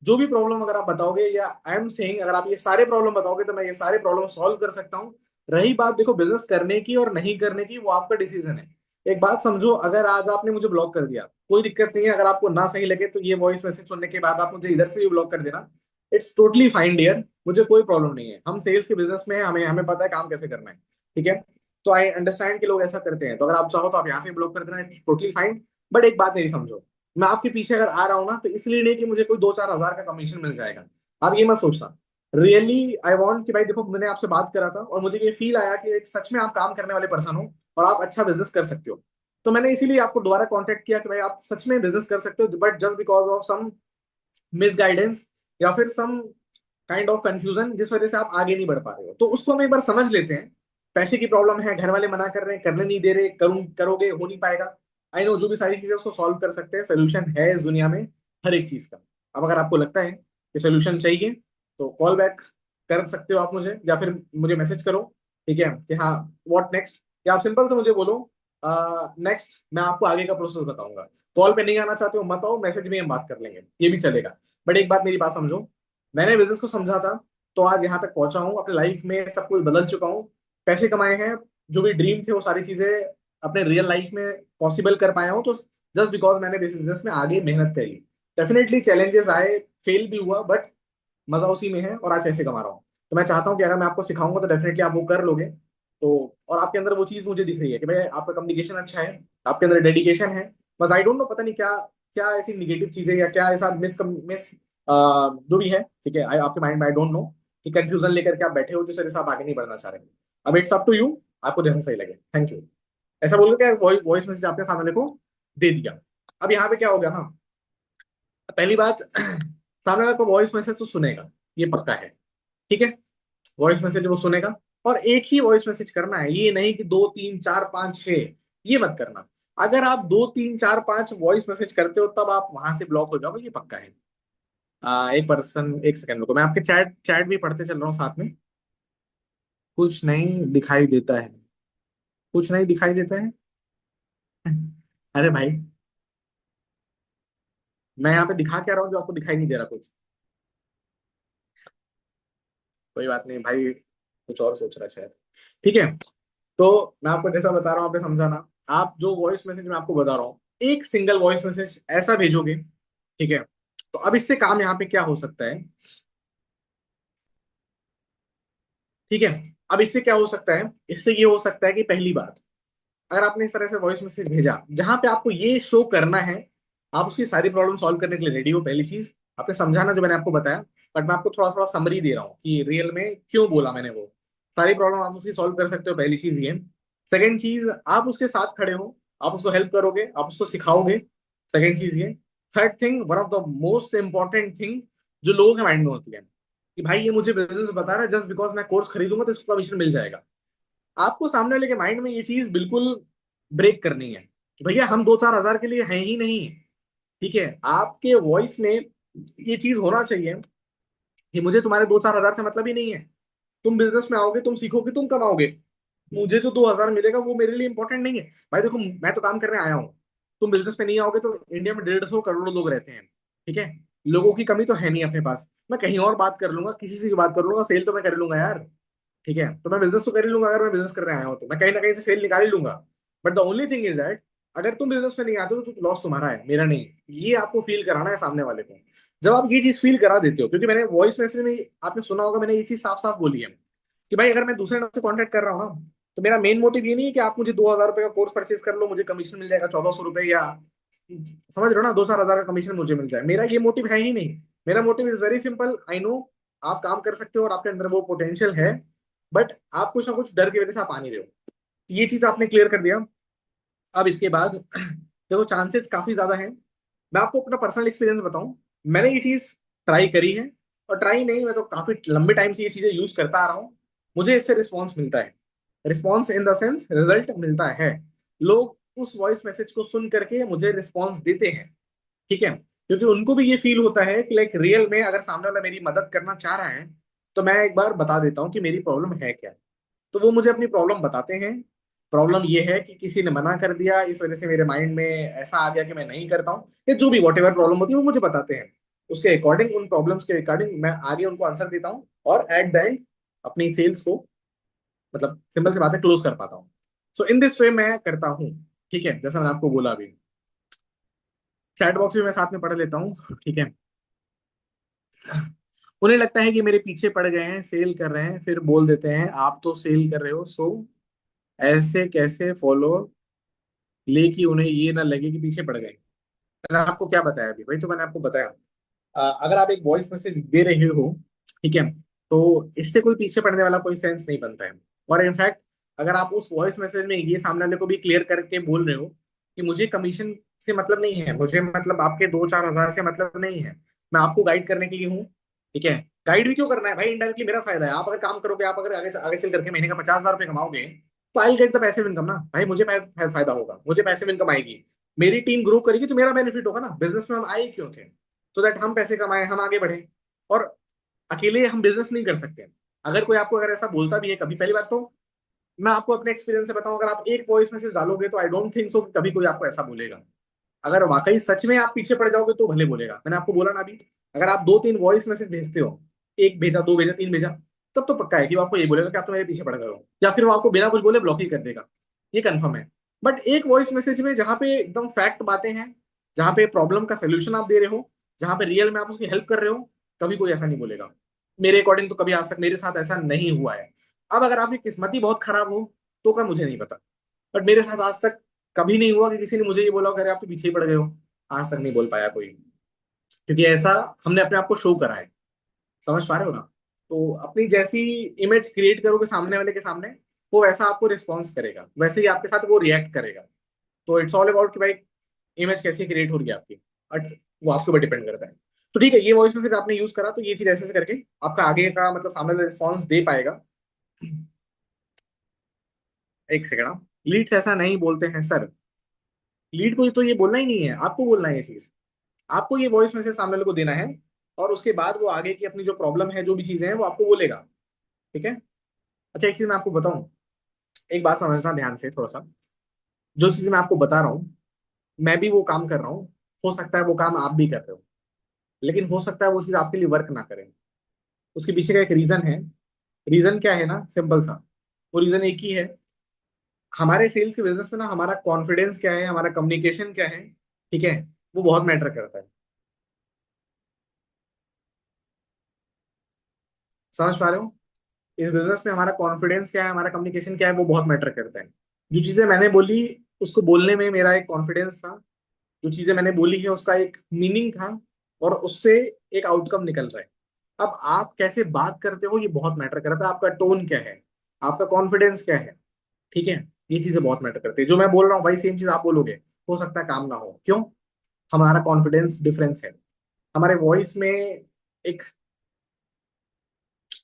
जो भी प्रॉब्लम अगर आप बताओगे, या आई एम सेइंग अगर आप ये सारे प्रॉब्लम बताओगे, तो मैं ये सारे प्रॉब्लम सॉल्व कर सकता हूँ। रही बात देखो बिजनेस करने की और नहीं करने की, वो आपका डिसीजन है। एक बात समझो, अगर आज आपने मुझे ब्लॉक कर दिया, कोई दिक्कत नहीं है, अगर आपको ना सही लगे तो ये वॉइस मैसेज सुनने के बाद आप मुझे इधर से भी ब्लॉक कर देना, इट्स टोटली फाइन डियर, मुझे कोई प्रॉब्लम नहीं है। हम सेल्स के बिजनेस में हैं, हमें हमें पता है काम कैसे करना है, ठीक है। तो आई अंडरस्टैंड कि लोग ऐसा करते हैं, तो अगर आप चाहो तो आप यहाँ से ब्लॉक कर देना, इट्स टोटली फाइन। बट एक बात मेरी समझो, मैं आपके पीछे अगर आ रहा हूँ ना, तो इसलिए नहीं कि मुझे कोई 2-4 हजार का कमीशन मिल जाएगा। आप ये मत सोचना। रियली आई वॉन्ट कि भाई देखो, मैंने आपसे बात करा था और मुझे ये फील आया कि एक सच में आप काम करने वाले पर्सन हो और आप अच्छा बिजनेस कर सकते हो। तो मैंने इसीलिए आपको दोबारा कांटेक्ट किया कि भाई आप सच में बिजनेस कर सकते हो, but just because of some misguidance, या फिर सम काइंड ऑफ कंफ्यूजन, जिस वजह से आप आगे नहीं बढ़ पा रहे हो, तो उसको हम एक बार समझ लेते हैं। पैसे की प्रॉब्लम है, घर वाले मना कर रहे हैं, करने नहीं दे रहे, करोगे हो नहीं पाएगा। आई नो, जो भी सारी चीजें उसको सॉल्व कर सकते हैं, सोल्यूशन है इस दुनिया में हर एक चीज का। अब अगर आपको लगता है कि सोल्यूशन चाहिए, तो कॉल बैक कर सकते हो आप मुझे, या फिर मुझे मैसेज करो, ठीक है कि हाँ व्हाट नेक्स्ट, या आप सिंपल से मुझे बोलो नेक्स्ट, मैं आपको आगे का प्रोसेस बताऊंगा। कॉल पे नहीं आना चाहते हो मत आओ, मैसेज में हम बात कर लेंगे, ये भी चलेगा। बट एक बात मेरी बात समझो, मैंने बिजनेस को समझा था तो आज यहाँ तक पहुंचा हूँ, अपने लाइफ में सब कुछ बदल चुका हूँ, पैसे कमाए हैं, जो भी ड्रीम थे वो सारी चीजें अपने रियल लाइफ में पॉसिबल कर पाया हूँ, तो जस्ट बिकॉज मैंने बिजनेस में आगे मेहनत करी। डेफिनेटली चैलेंजेस आए, फेल भी हुआ, बट मजा उसी में है, और आज पैसे कमा रहा हूँ। तो मैं चाहता हूँ कि अगर मैं आपको सिखाऊंगा तो डेफिनेटली आप वो कर लोगे। तो और आपके अंदर वो चीज मुझे दिख रही है कि भाई आपका कम्युनिकेशन अच्छा है, आपके अंदर डेडिकेशन है। बस आई डोंट नो, पता नहीं क्या क्या ऐसी निगेटिव चीजें या क्या ऐसा मिस जो भी है, ठीक है, आपके माइंड में आई डोंट नो कि कंफ्यूजन लेकर के आप बैठे हो जिस वजह से आप आगे नहीं बढ़ना चाह रहे। अब इट्स अप टू यू, आपको जैसा सही लगे। Thank you. ऐसा बोल के वॉइस वॉइस मैसेज आपने सामने को दे दिया। अब यहाँ पे क्या हो गया ना, पहली बात सामने वाला को वॉइस मैसेज तो सुनेगा, ये पक्का है, ठीक है। वॉइस मैसेज वो सुनेगा, और एक ही वॉइस मैसेज करना है, ये नहीं कि दो तीन चार पांच छह, ये मत करना। अगर आप दो तीन चार पांच वॉइस मैसेज करते हो तब आप वहां से ब्लॉक हो जाओगे, ये पक्का है। एक पर्सन, एक सेकंड रुको, मैं आपके चैट चैट भी पढ़ते चल रहा हूँ साथ में। कुछ नहीं दिखाई देता है, कुछ नहीं दिखाई देता है। अरे भाई, मैं यहाँ पे दिखा क्या रहा हूँ जो आपको दिखाई नहीं दे रहा कुछ? कोई बात नहीं भाई, कुछ और सोच रहा है शायद। ठीक है, तो मैं आपको जैसा बता रहा हूँ आपने समझा ना। आप जो वॉइस मैसेज मैं आपको बता रहा हूँ, एक सिंगल वॉइस मैसेज ऐसा भेजोगे, ठीक है। तो अब इससे काम यहाँ पे क्या हो सकता है, ठीक है। अब इससे क्या हो सकता है, इससे ये हो सकता है कि पहली बात, अगर आपने इस तरह से वॉइस मैसेज भेजा जहां पे आपको ये शो करना है आप उसकी सारी प्रॉब्लम सॉल्व करने के लिए रेडी हो, पहली चीज आपने समझाना जो मैंने आपको बताया। बट मैं आपको थोड़ा थोड़ा समरी दे रहा हूँ कि रियल में क्यों बोला मैंने वो सारी प्रॉब्लम आप उसकी सॉल्व कर सकते हो, पहली चीज ये। सेकेंड चीज, आप उसके साथ खड़े हो, आप उसको हेल्प करोगे, आप उसको सिखाओगे। सेकेंड चीज ये। Third thing, one of the most important thing जो लोगों के माइंड में होती है कि भाई ये मुझे बिजनेस बता रहा है, जस्ट बिकॉज मैं कोर्स खरीदूंगा तो इसको कमीशन मिल जाएगा। आपको सामने वाले के माइंड में ये चीज बिल्कुल ब्रेक करनी है कि भैया हम दो चार हजार के लिए हैं ही नहीं, ठीक है। आपके वॉइस में ये चीज होना चाहिए कि मुझे तुम्हारे दो चार हजार से मतलब ही नहीं है। तुम बिजनेस में आओगे, तुम सीखोगे, तुम कमाओगे, मुझे जो 2,000 मिलेगा वो मेरे लिए इंपॉर्टेंट नहीं है। भाई देखो, मैं तो काम करने आया हूँ, तुम बिजनेस में नहीं आओगे तो इंडिया में 150 करोड़ लोग रहते हैं, ठीक है। लोगों की कमी तो है नहीं अपने पास, मैं कहीं और बात कर लूंगा, किसी से भी बात कर लूंगा, सेल तो मैं कर लूंगा यार, ठीक है। तो मैं बिजनेस तो कर ही लूंगा, अगर मैं बिजनेस करने आया हूँ तो मैं कहीं ना कहीं से सेल निकाल ही लूंगा। But the only thing is that अगर तुम बिजनेस में नहीं आते हो तो लॉस तुम्हारा है, मेरा नहीं। ये आपको फील कराना है सामने वाले को। जब आप ये चीज फील करा देते हो, क्योंकि मैंने वॉइस मैसेज में आपने सुना होगा, मैंने ये चीज साफ साफ बोली है कि भाई अगर मैं दूसरे नंबर से कॉन्टेक्ट कर रहा हूँ ना, तो मेरा मेन मोटिव ये नहीं है कि आप मुझे 2,000 रुपए का कोर्स परचेज कर लो, मुझे कमीशन मिल जाएगा 1,400 रुपए, या समझ रहे हो ना, 2-4 हजार का कमीशन मुझे मिल जाए, मेरा ये मोटिव है ही नहीं। मेरा motive is very simple, I know आप काम कर सकते हो और आपके अंदर वो पोटेंशियल है, बट आप कुछ ना कुछ डर की वजह से आप आ नहीं रहे हो। तो ये चीज आपने क्लियर कर दिया। अब इसके बाद देखो चांसेस काफी ज्यादा हैं। मैं आपको अपना पर्सनल एक्सपीरियंस बताऊं, मैंने ये चीज ट्राई करी है, और ट्राई नहीं, मैं तो काफी लंबे टाइम से ये चीजें यूज करता आ रहा हूँ। मुझे इससे रिस्पॉन्स मिलता है, response in the sense result मिलता है। लोग उस वॉइस मैसेज को सुन करके मुझे रिस्पॉन्स देते हैं, ठीक है, क्योंकि उनको भी ये फील होता है कि लाइक रियल में अगर सामने वाला मेरी मदद करना चाह रहा है तो मैं एक बार बता देता हूँ कि मेरी प्रॉब्लम है क्या। तो वो मुझे अपनी प्रॉब्लम बताते हैं। प्रॉब्लम ये है कि किसी ने मना कर दिया, इस वजह से मेरे माइंड में ऐसा आ गया कि मैं नहीं करता हूँ, या जो भी वॉट एवर प्रॉब्लम होती है वो मुझे बताते हैं। उसके अकॉर्डिंग, उन प्रॉब्लम्स के अकॉर्डिंग मैं आगे उनको आंसर देता हूँ, और एट द एंड अपनी सेल्स को, मतलब सिंपल सी बात है, क्लोज कर पाता हूँ। सो इन दिस वे मैं करता हूँ, ठीक है, जैसा मैंने आपको बोला अभी। चैट बॉक्स भी मैं साथ में पढ़ लेता हूँ, ठीक है। उन्हें लगता है कि मेरे पीछे पड़ गए हैं, सेल कर रहे हैं, फिर बोल देते हैं आप तो सेल कर रहे हो, सो ऐसे कैसे फॉलो ले कि उन्हें ये ना लगे कि पीछे पड़ गए। मैंने आपको क्या बताया अभी, वही तो मैंने आपको बताया। अगर आप एक वॉइस मैसेज दे रहे हो, ठीक है, तो इससे कोई पीछे पड़ने वाला कोई सेंस नहीं बनता है। और इनफैक्ट अगर आप उस वॉइस मैसेज में ये सामने वाले को भी क्लियर करके बोल रहे हो कि मुझे कमीशन से मतलब नहीं है, मुझे मतलब आपके 2-4 हजार से मतलब नहीं है, मैं आपको गाइड करने के लिए हूँ, ठीक है। गाइड भी क्यों करना है भाई, इनडायरेक्टली मेरा फायदा है। आप अगर काम करोगे, आप अगर आगे आगे चल करके महीने का 50,000 रुपये कमाओगे, तो I get the passive income ना भाई, मुझे फायदा होगा, मुझे पैसिव इनकम आएगी, मेरी टीम ग्रो करेगी तो मेरा बेनिफिट होगा ना। बिजनेस में हम आए क्यों थे, सो दैट हम पैसे कमाएं, हम आगे बढ़े। और अकेले हम बिजनेस नहीं कर सकते। अगर कोई आपको अगर ऐसा बोलता भी है कभी, पहली बात तो मैं आपको अपने एक्सपीरियंस से बताऊं, अगर आप एक वॉइस मैसेज डालोगे तो आई डोंट थिंक सो कि कभी कोई आपको ऐसा बोलेगा। अगर वाकई सच में आप पीछे पड़ जाओगे तो भले बोलेगा। मैंने आपको बोला ना अभी, अगर आप दो तीन वॉइस मैसेज भेजते हो, एक भेजा, दो भेजा, तीन भेजा, तब तो पक्का है कि वो आपको ये बोलेगा कि आप तो मेरे पीछे पड़ गए हो, या फिर वो आपको बिना कुछ बोले ब्लॉक ही कर देगा। ये कंफर्म है। बट एक वॉइस मैसेज में जहां पे एकदम फैक्ट बातें हैं, जहां पे प्रॉब्लम का सोल्यूशन आप दे रहे हो, जहां पे रियल में आप उसकी हेल्प कर रहे हो, कभी कोई ऐसा नहीं बोलेगा। मेरे अकॉर्डिंग तो कभी आज तक मेरे साथ ऐसा नहीं हुआ है। अब अगर आपकी किस्मत ही बहुत खराब हो तो क्या, मुझे नहीं पता। बट मेरे साथ आज तक कभी नहीं हुआ कि किसी ने मुझे ये बोला अरे आप तो पीछे ही पड़ गए हो। आज तक नहीं बोल पाया कोई, क्योंकि ऐसा हमने अपने आप को शो करा है। समझ पा रहे हो ना? तो अपनी जैसी इमेज क्रिएट करोगे सामने वाले के सामने, वो वैसा आपको रिस्पॉन्स करेगा, वैसे ही आपके साथ वो रिएक्ट करेगा। तो इट्स ऑल अबाउट कि भाई इमेज कैसी क्रिएट हो रही है आपकी, बट वो आपके ऊपर डिपेंड करता है। तो ठीक है, ये वॉइस मैसेज आपने यूज करा, तो ये चीज ऐसे ऐसे करके आपका आगे का मतलब सामने वाला रिस्पॉन्स दे पाएगा। एक सेकंड, लीड्स ऐसा नहीं बोलते हैं सर। लीड को तो ये बोलना ही नहीं है, आपको बोलना है ये चीज। आपको ये वॉइस मैसेज सामने वाले को देना है, और उसके बाद वो आगे की अपनी जो प्रॉब्लम है, जो भी चीजें हैं, वो आपको बोलेगा। ठीक है। अच्छा, एक चीज मैं आपको बताऊं, एक बात समझना ध्यान से थोड़ा सा। जो चीज मैं आपको बता रहा हूँ, मैं भी वो काम कर रहा हूँ। हो सकता है वो काम आप भी कर रहे हो, लेकिन हो सकता है वो चीज आपके लिए वर्क ना करे। उसके पीछे का एक रीजन है। रीजन क्या है ना, सिंपल सा। वो रीजन एक ही है। हमारे सेल्स के बिजनेस में ना, हमारा कॉन्फिडेंस क्या है, हमारा कम्युनिकेशन क्या है, ठीक है, वो बहुत मैटर करता है। समझ पा रहे हो? इस बिजनेस में हमारा कॉन्फिडेंस क्या है, हमारा कम्युनिकेशन क्या है, वो बहुत मैटर करता है। जो चीजें मैंने बोली, उसको बोलने में मेरा एक कॉन्फिडेंस था। जो चीजें मैंने बोली है उसका एक मीनिंग था, और उससे एक आउटकम निकल रहा है। अब आप कैसे बात करते हो ये बहुत मैटर करता है। आपका टोन क्या है, आपका कॉन्फिडेंस क्या है, ठीक है, ये चीजें बहुत मैटर करती है। जो मैं बोल रहा हूँ भाई सेम चीज आप बोलोगे, हो सकता है काम ना हो। क्यों? हमारा कॉन्फिडेंस डिफरेंस है। हमारे वॉइस में एक,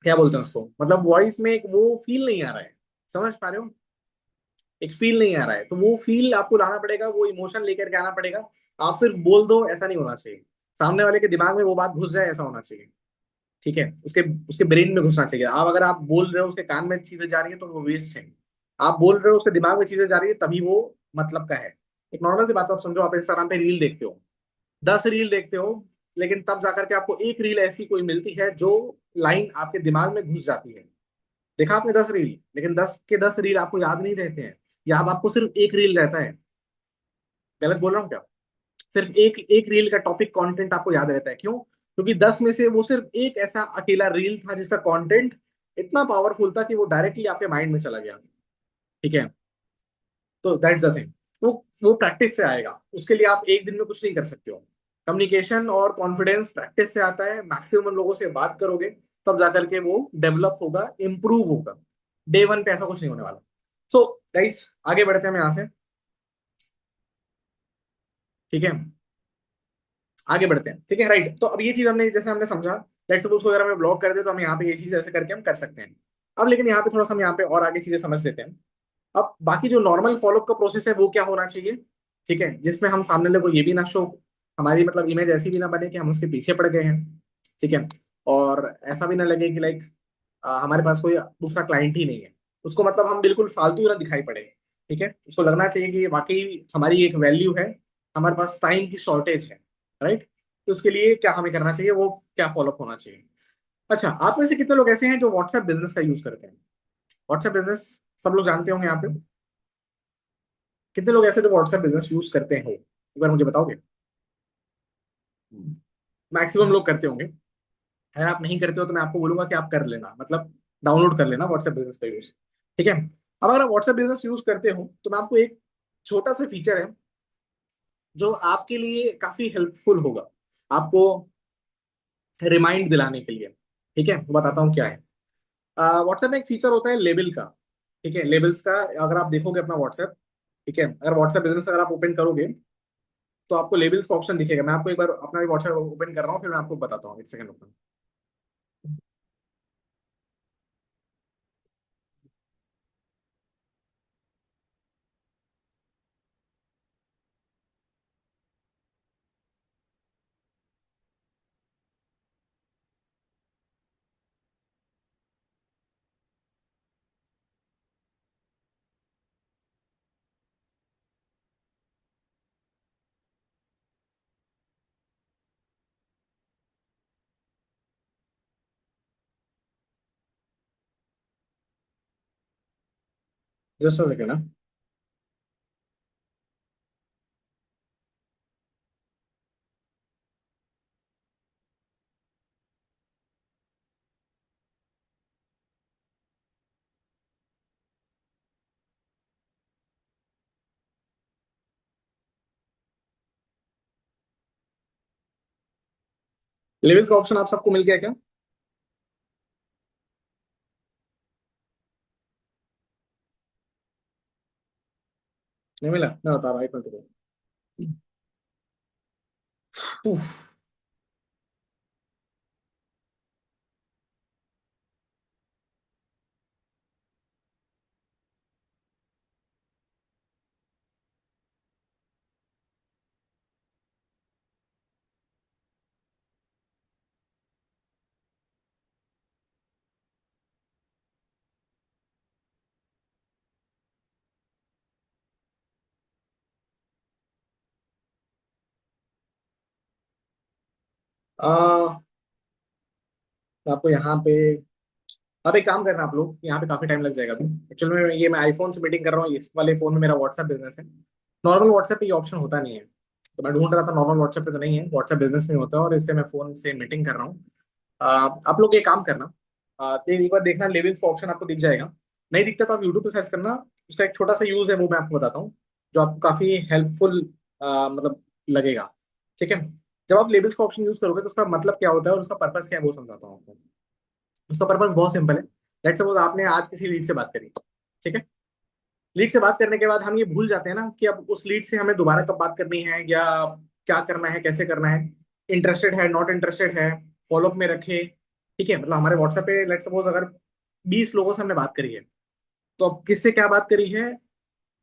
क्या बोलते हैं उसको, मतलब वॉइस में एक वो फील नहीं आ रहा है। समझ पा रहे हो? एक फील नहीं आ रहा है, तो वो फील आपको लाना पड़ेगा, वो इमोशन लेकर के आना पड़ेगा। आप सिर्फ बोल दो ऐसा नहीं होना चाहिए। सामने वाले के दिमाग में वो बात घुस जाए ऐसा होना चाहिए। ठीक है, उसके उसके ब्रेन में घुसना चाहिए। आप अगर आप बोल रहे हो उसके कान में चीजें जा रही है तो वो वेस्ट है। आप बोल रहे हो उसके दिमाग में चीजें जा रही है तभी वो मतलब का है। एक नॉर्मल सी बात आप समझो, आप इंस्टाग्राम पे रील देखते हो, 10 रील देखते हो, लेकिन तब जाकर के आपको एक रील ऐसी कोई मिलती है जो लाइन आपके दिमाग में घुस जाती है। देखा आपने 10 रील, लेकिन 10 के 10 रील आपको याद नहीं रहते हैं, या अब आपको सिर्फ एक रील रहता है। गलत बोल रहा हूँ क्या? सिर्फ एक एक रील का टॉपिक कंटेंट आपको याद रहता है। क्यों? क्योंकि 10 में से वो सिर्फ एक ऐसा अकेला रील था जिसका कंटेंट इतना पावरफुल था कि वो डायरेक्टली आपके माइंड में चला गया। ठीक है। तो दैट्स द थिंग। वो प्रैक्टिस से आएगा, उसके लिए आप एक दिन में कुछ नहीं कर सकते हो। कम्युनिकेशन और कॉन्फिडेंस प्रैक्टिस से आता है। मैक्सिमम लोगों से बात करोगे तब जाकर के वो डेवलप होगा, इंप्रूव होगा। डे वन पे ऐसा कुछ नहीं होने वाला। सो गाइस, आगे बढ़ते हैं हम यहाँ से। ठीक है, आगे बढ़ते हैं। ठीक है, राइट। तो अब ये चीज हमने, जैसे हमने समझा, लेट्स सपोज अगर हमें ब्लॉक कर दे तो हम यहाँ पे ये चीज ऐसे करके हम कर सकते हैं। अब लेकिन यहाँ पे थोड़ा सा हम यहाँ पे और आगे चीजें समझ लेते हैं। अब बाकी जो नॉर्मल फॉलोअप का प्रोसेस है वो क्या होना चाहिए, ठीक है, जिसमें हम सामने वाले को ये भी ना शो, हमारी मतलब इमेज ऐसी भी ना बने कि हम उसके पीछे पड़ गए हैं। ठीक है। और ऐसा भी ना लगे कि लाइक हमारे पास कोई दूसरा क्लाइंट ही नहीं है, उसको मतलब हम बिल्कुल फालतू ना दिखाई पड़े। ठीक है, उसको लगना चाहिए कि वाकई हमारी एक वैल्यू है, हमारे पास टाइम की शॉर्टेज है। राइट। तो उसके लिए क्या हमें करना चाहिए, वो क्या फॉलोअप होना चाहिए। अच्छा, आप में से कितने लोग ऐसे हैं जो व्हाट्सएप बिजनेस का यूज करते हैं? व्हाट्सएप बिजनेस सब लोग जानते होंगे यहाँ पे। कितने लोग ऐसे जो व्हाट्सएप बिजनेस यूज करते हैं, एक बार मुझे बताओगे? मैक्सिमम लोग करते होंगे। अगर आप नहीं करते हो तो मैं आपको बोलूंगा कि आप कर लेना, मतलब डाउनलोड कर लेना व्हाट्सएप बिजनेस का यूज। ठीक है। अब अगर आप व्हाट्सएप बिजनेस यूज करते हो तो मैं आपको एक छोटा सा फीचर है जो आपके लिए काफी हेल्पफुल होगा, आपको रिमाइंड दिलाने के लिए। ठीक है, वो बताता हूँ क्या है। व्हाट्सएप में एक फीचर होता है लेबल का। ठीक है, लेबल्स का। अगर आप देखोगे अपना व्हाट्सएप, ठीक है, अगर व्हाट्सएप बिजनेस अगर आप ओपन करोगे तो आपको लेबल्स का ऑप्शन दिखेगा। मैं आपको एक बार अपना भी व्हाट्सएप ओपन कर रहा हूँ, फिर मैं आपको बताता हूँ। एक second open. Just a second. Levels का ऑप्शन आप सबको मिल गया क्या? नहीं मिला? मैं बता रहा हूँ, एक मिनट रुको। उफ। मैं आपको यहाँ पे, अब एक काम करना आप लोग, यहाँ पे काफी टाइम लग जाएगा अभी। एक्चुअली में ये मैं आईफोन से मीटिंग कर रहा हूँ, इस वाले फोन में मेरा व्हाट्सएप बिजनेस है। नॉर्मल व्हाट्सएप पे ये ऑप्शन होता नहीं है, तो मैं ढूंढ रहा था। नॉर्मल व्हाट्सएप पे तो नहीं है, व्हाट्सएप बिजनेस में होता है, और इससे मैं फोन से मीटिंग कर रहा हूँ। आप लोग ये काम करना, एक बार देखना लेवल्स का ऑप्शन आपको दिख जाएगा। नहीं दिखता तो आप यूट्यूब पे सर्च करना। उसका एक छोटा सा यूज है, वो मैं आपको बताता हूँ, जो आपको काफी हेल्पफुल मतलब लगेगा। ठीक है। जब आप लेवल्स का ऑप्शन यूज करोगे तो उसका मतलब क्या होता है और उसका पर्पस क्या है, वो समझाता हूँ आपको। उसका पर्पस बहुत सिंपल है। लेट्स सपोज आपने आज किसी लीड से बात करी। ठीक है। लीड से बात करने के बाद हम ये भूल जाते हैं ना कि अब उस लीड से हमें दोबारा कब बात करनी है, या क्या करना है, कैसे करना है, इंटरेस्टेड है, नॉट इंटरेस्टेड है, फॉलोअप में रखे। ठीक है। मतलब हमारे व्हाट्सएप पे लेट्स सपोज अगर 20 लोगों से हमने बात करी है, तो अब किससे क्या बात करी है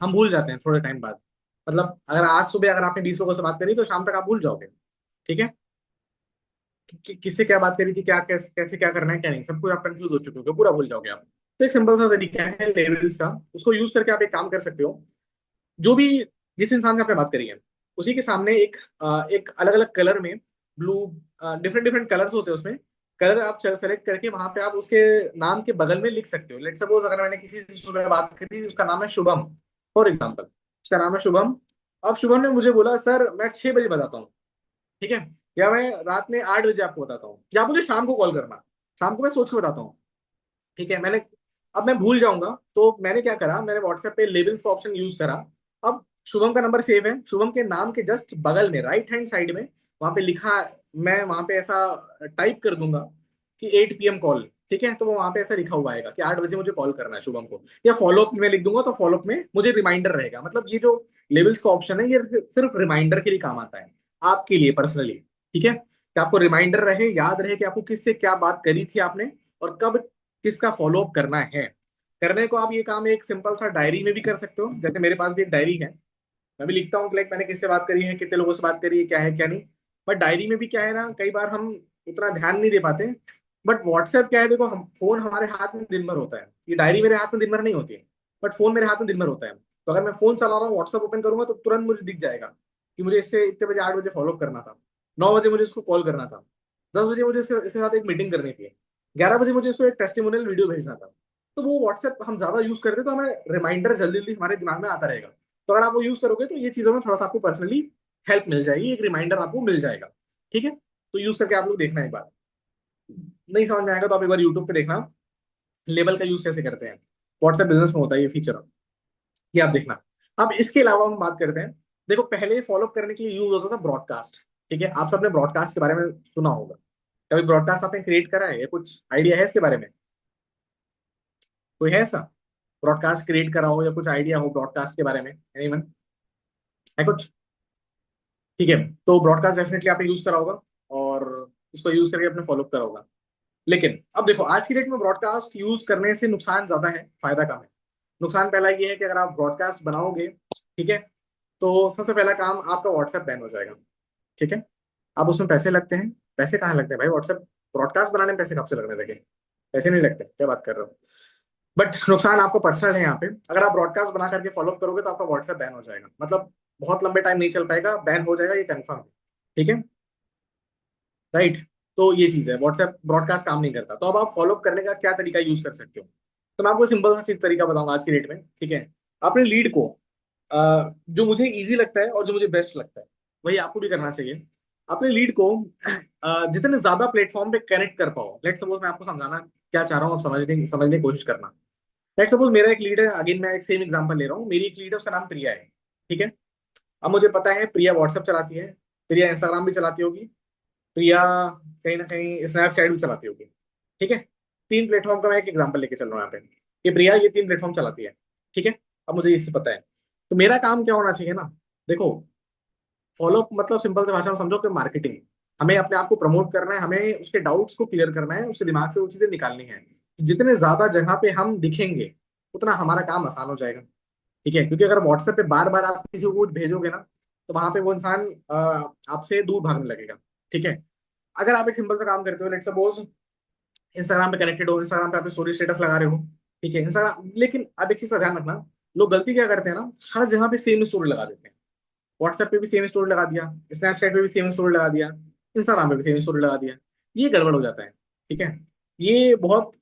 हम भूल जाते हैं थोड़े टाइम बाद। मतलब अगर आज सुबह अगर आपने 20 लोगों से बात करी तो शाम तक आप भूल जाओगे। ठीक है। किससे क्या बात करी थी, क्या कैसे कैसे क्या करना है क्या नहीं, सब कुछ आप कंफ्यूज हो चुके हो, पूरा भूल जाओगे आप। तो एक सिंपल सा तरीका है लेवल्स का, उसको यूज करके आप एक काम कर सकते हो। जो भी, जिस इंसान से आपने बात करी है, उसी के सामने एक अलग अलग कलर में, ब्लू, डिफरेंट डिफरेंट कलर्स होते हैं उसमें। कलर आप सेलेक्ट करके वहां पे आप उसके नाम के बगल में लिख सकते हो। लेट सपोज अगर मैंने किसी से सुबह बात करी, उसका नाम है शुभम, फॉर एग्जाम्पल, उसका नाम है शुभम। अब शुभम ने मुझे बोला सर मैं 6 बजे बताता हूँ। ठीक है। या मैं रात में 8 बजे आपको बताता हूँ, या आप मुझे शाम को कॉल करना, शाम को मैं सोच के बताता हूँ। ठीक है। अब मैं भूल जाऊंगा, तो मैंने क्या करा, मैंने व्हाट्सएप पे लेबल्स का ऑप्शन यूज करा। अब शुभम का नंबर सेव है, शुभम के नाम के जस्ट बगल में राइट हैंड साइड में वहां पे लिखा, मैं वहां पे ऐसा टाइप कर दूंगा कि 8 PM कॉल। ठीक है। तो वो वहां पे ऐसा लिखा हुआ आएगा कि 8 बजे मुझे कॉल करना है शुभम को। या फॉलोअप में लिख दूंगा तो फॉलोअप में मुझे रिमाइंडर रहेगा। मतलब ये जो लेवल्स का ऑप्शन है, ये सिर्फ रिमाइंडर के लिए काम आता है, आपके लिए पर्सनली। ठीक है। कि आपको रिमाइंडर रहे, याद रहे कि आपको किससे क्या बात करी थी आपने, और कब किसका फॉलोअप करना है। करने को आप ये काम एक सिंपल सा डायरी में भी कर सकते हो, जैसे मेरे पास भी एक डायरी है। मैं भी लिखता हूँ कि लाइक मैंने किससे बात करी है, कितने लोगों से बात करी है, क्या है क्या नहीं। बट डायरी में भी क्या है ना, कई बार हम उतना ध्यान नहीं दे पाते। बट व्हाट्सएप क्या है, देखो हम फोन हमारे हाथ में दिन भर होता है, ये डायरी मेरे हाथ में दिन भर नहीं होती है, बट फोन मेरे हाथ में दिन भर होता है। तो अगर मैं फोन चला रहा हूँ, व्हाट्सएप ओपन करूंगा तो तुरंत मुझे दिख जाएगा कि मुझे इससे इतने बजे 8 बजे फॉलो करना था, 9 बजे मुझे इसको कॉल करना था, 10 बजे मुझे इसके साथ एक मीटिंग करनी थी, 11 बजे मुझे इसको एक टेस्टिमोनियल वीडियो भेजना था। तो वो व्हाट्सएप हम ज्यादा यूज करते हैं, तो हमें रिमाइंडर जल्दी जल्दी हमारे दिमाग में आता रहेगा। तो अगर आप वो यूज करोगे तो ये चीजों में थोड़ा सा आपको पर्सनली हेल्प मिल जाएगी, एक रिमाइंडर आपको मिल जाएगा। ठीक है। तो यूज करके आप लोग देखना एक बार। नहीं समझ में आएगा तो आप एक बार यूट्यूब पे देखना, लेबल का यूज कैसे करते हैं। व्हाट्सएप बिजनेस में होता है ये फीचर, ये आप देखना। अब इसके अलावा हम बात करते हैं। देखो पहले फॉलो करने के लिए यूज होता था ब्रॉडकास्ट। ठीक है। आप सबने ब्रॉडकास्ट के बारे में सुना होगा। कभी ब्रॉडकास्ट आपने क्रिएट करा है, या कुछ आइडिया है इसके बारे में? कोई है ऐसा, ब्रॉडकास्ट क्रिएट करा हो या कुछ आइडिया हो ब्रॉडकास्ट के बारे में? एनीवन है कुछ? ठीक है। तो ब्रॉडकास्ट डेफिनेटली आपने यूज करा होगा, और उसको यूज करके आपने फॉलो करा होगा। लेकिन अब देखो आज की डेट में ब्रॉडकास्ट यूज करने से नुकसान ज्यादा है, फायदा कम है। नुकसान पहला ये है कि अगर आप ब्रॉडकास्ट बनाओगे, ठीक है, तो सबसे पहला काम आपका व्हाट्सएप बैन हो जाएगा। ठीक है। अब उसमें पैसे लगते हैं। पैसे कहाँ लगते हैं भाई, व्हाट्सएप ब्रॉडकास्ट बनाने में पैसे कब से लगने लगे? पैसे नहीं लगते, क्या बात कर रहे हो? बट नुकसान आपको पर्सनल है यहाँ पे। अगर आप ब्रॉडकास्ट बना करके फॉलो करोगे तो आपका व्हाट्सएप बैन हो जाएगा, मतलब बहुत लंबे टाइम नहीं चल पाएगा, बैन हो जाएगा, ये कंफर्म है। ठीक है। राइट। तो ये चीज है, व्हाट्सएप ब्रॉडकास्ट काम नहीं करता। तो अब आप फॉलो करने का क्या तरीका यूज कर सकते हो। तो मैं आपको सिंपल सा तरीका बताऊंगा आज की डेट में, ठीक है। अपने लीड को जो मुझे इजी लगता है और जो मुझे बेस्ट लगता है वही आपको भी करना चाहिए। अपने लीड को जितने ज्यादा प्लेटफॉर्म पे कनेक्ट कर पाओ। लेट सपोज मैं आपको समझाना क्या चाह रहा हूँ, आप समझने की कोशिश करना। लेट सपोज मेरा एक लीड है, अगेन मैं एक सेम एग्जांपल ले रहा हूँ, मेरी एक लीड है, उसका नाम प्रिया है, ठीक है। अब मुझे पता है प्रिया व्हाट्सएप चलाती है, प्रिया इंस्टाग्राम भी चलाती होगी, प्रिया कहीं ना कहीं स्नैपचैट भी चलाती होगी, ठीक है। तीन प्लेटफॉर्म का मैं एक एग्जांपल लेके चल रहा हूँ यहाँ पे कि प्रिया ये तीन प्लेटफॉर्म चलाती है, ठीक है। अब मुझे इससे पता है, तो मेरा काम क्या होना चाहिए ना, देखो, फॉलो मतलब सिंपल से भाषा में समझो कि मार्केटिंग। हमें अपने आप को प्रमोट करना है, हमें उसके डाउट्स को क्लियर करना है, उसके दिमाग से वो चीजें निकालनी है। जितने ज्यादा जगह पे हम दिखेंगे उतना हमारा काम आसान हो जाएगा, ठीक है। क्योंकि अगर व्हाट्सएप पे बार बार आप किसी को कुछ भेजोगे ना, तो वहां पे वो इंसान आपसे दूर भागने लगेगा, ठीक है। अगर आप एक सिंपल सा काम करते हो, लेट सपोज इंस्टाग्राम पे कनेक्टेड हो, इंस्टाग्राम पे आप स्टोरी स्टेटस लगा रहे हो, ठीक है, इंस्टाग्राम, लेकिन अब एक चीज का ध्यान रखना, लोग गलती क्या करते हैं ना, हर जगह पे सेम स्टोरी लगा देते हैं। व्हाट्सएप पे भी सेम स्टोरी लगा दिया, स्नैपचैट पे भी सेम स्टोरी लगा दिया, इंस्टाग्राम पे भी सेम स्टोरी लगा दिया। ये गड़बड़ हो जाता है, ठीक है। ये बहुत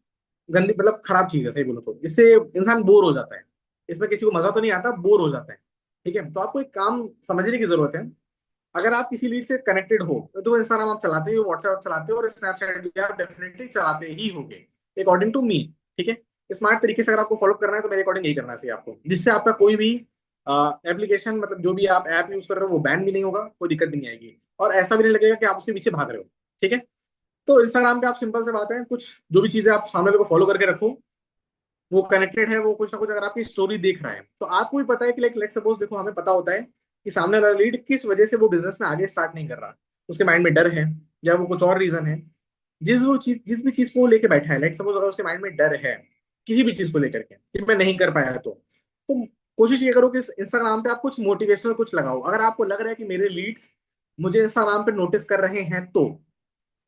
गंदी मतलब खराब चीज है, सही बोलो तो इससे इंसान बोर हो जाता है। इसमें किसी को मजा तो नहीं आता, बोर हो जाता है, ठीक है। तो आपको एक काम समझने की जरूरत है। अगर आप किसी लीड से कनेक्टेड हो तो इंस्टाग्राम आप चलाते हो, व्हाट्सएप चलाते हो, और स्नैपचैट भी आप डेफिनेटली चलाते ही होगे, अकॉर्डिंग टू मी, ठीक है। स्मार्ट तरीके से अगर आपको फॉलो करना है तो मेरे अकॉर्डिंग यही करना चाहिए आपको, जिससे आपका कोई भी एप्लीकेशन मतलब जो भी आप ऐप यूज कर रहे हो वो बैन भी नहीं होगा, कोई दिक्कत भी नहीं आएगी, और ऐसा भी नहीं लगेगा कि आप उसके पीछे भाग रहे हो, ठीक है। तो इंस्टाग्राम पे आप सिंपल से बात है, कुछ जो भी चीजें आप सामने वाले को फॉलो करके रखो, वो कनेक्टेड है, वो कुछ ना कुछ अगर आपकी स्टोरी देख रहा है तो आपको भी पता है कि लाइक लेट सपोज, देखो हमें पता होता है कि सामने वाला लीड किस वजह से वो बिजनेस में आगे स्टार्ट नहीं कर रहा। उसके माइंड में डर है, या वो कुछ और रीजन है। जिस भी चीज को वो लेके बैठा है, लेट सपोज अगर उसके माइंड में डर है किसी भी चीज को लेकर के कि मैं नहीं कर पाया, तो कोशिश ये करो कि इंस्टाग्राम पे आप कुछ मोटिवेशनल कुछ लगाओ। अगर आपको लग रहा है कि मेरे लीड्स मुझे इंस्टाग्राम पे नोटिस कर रहे हैं, तो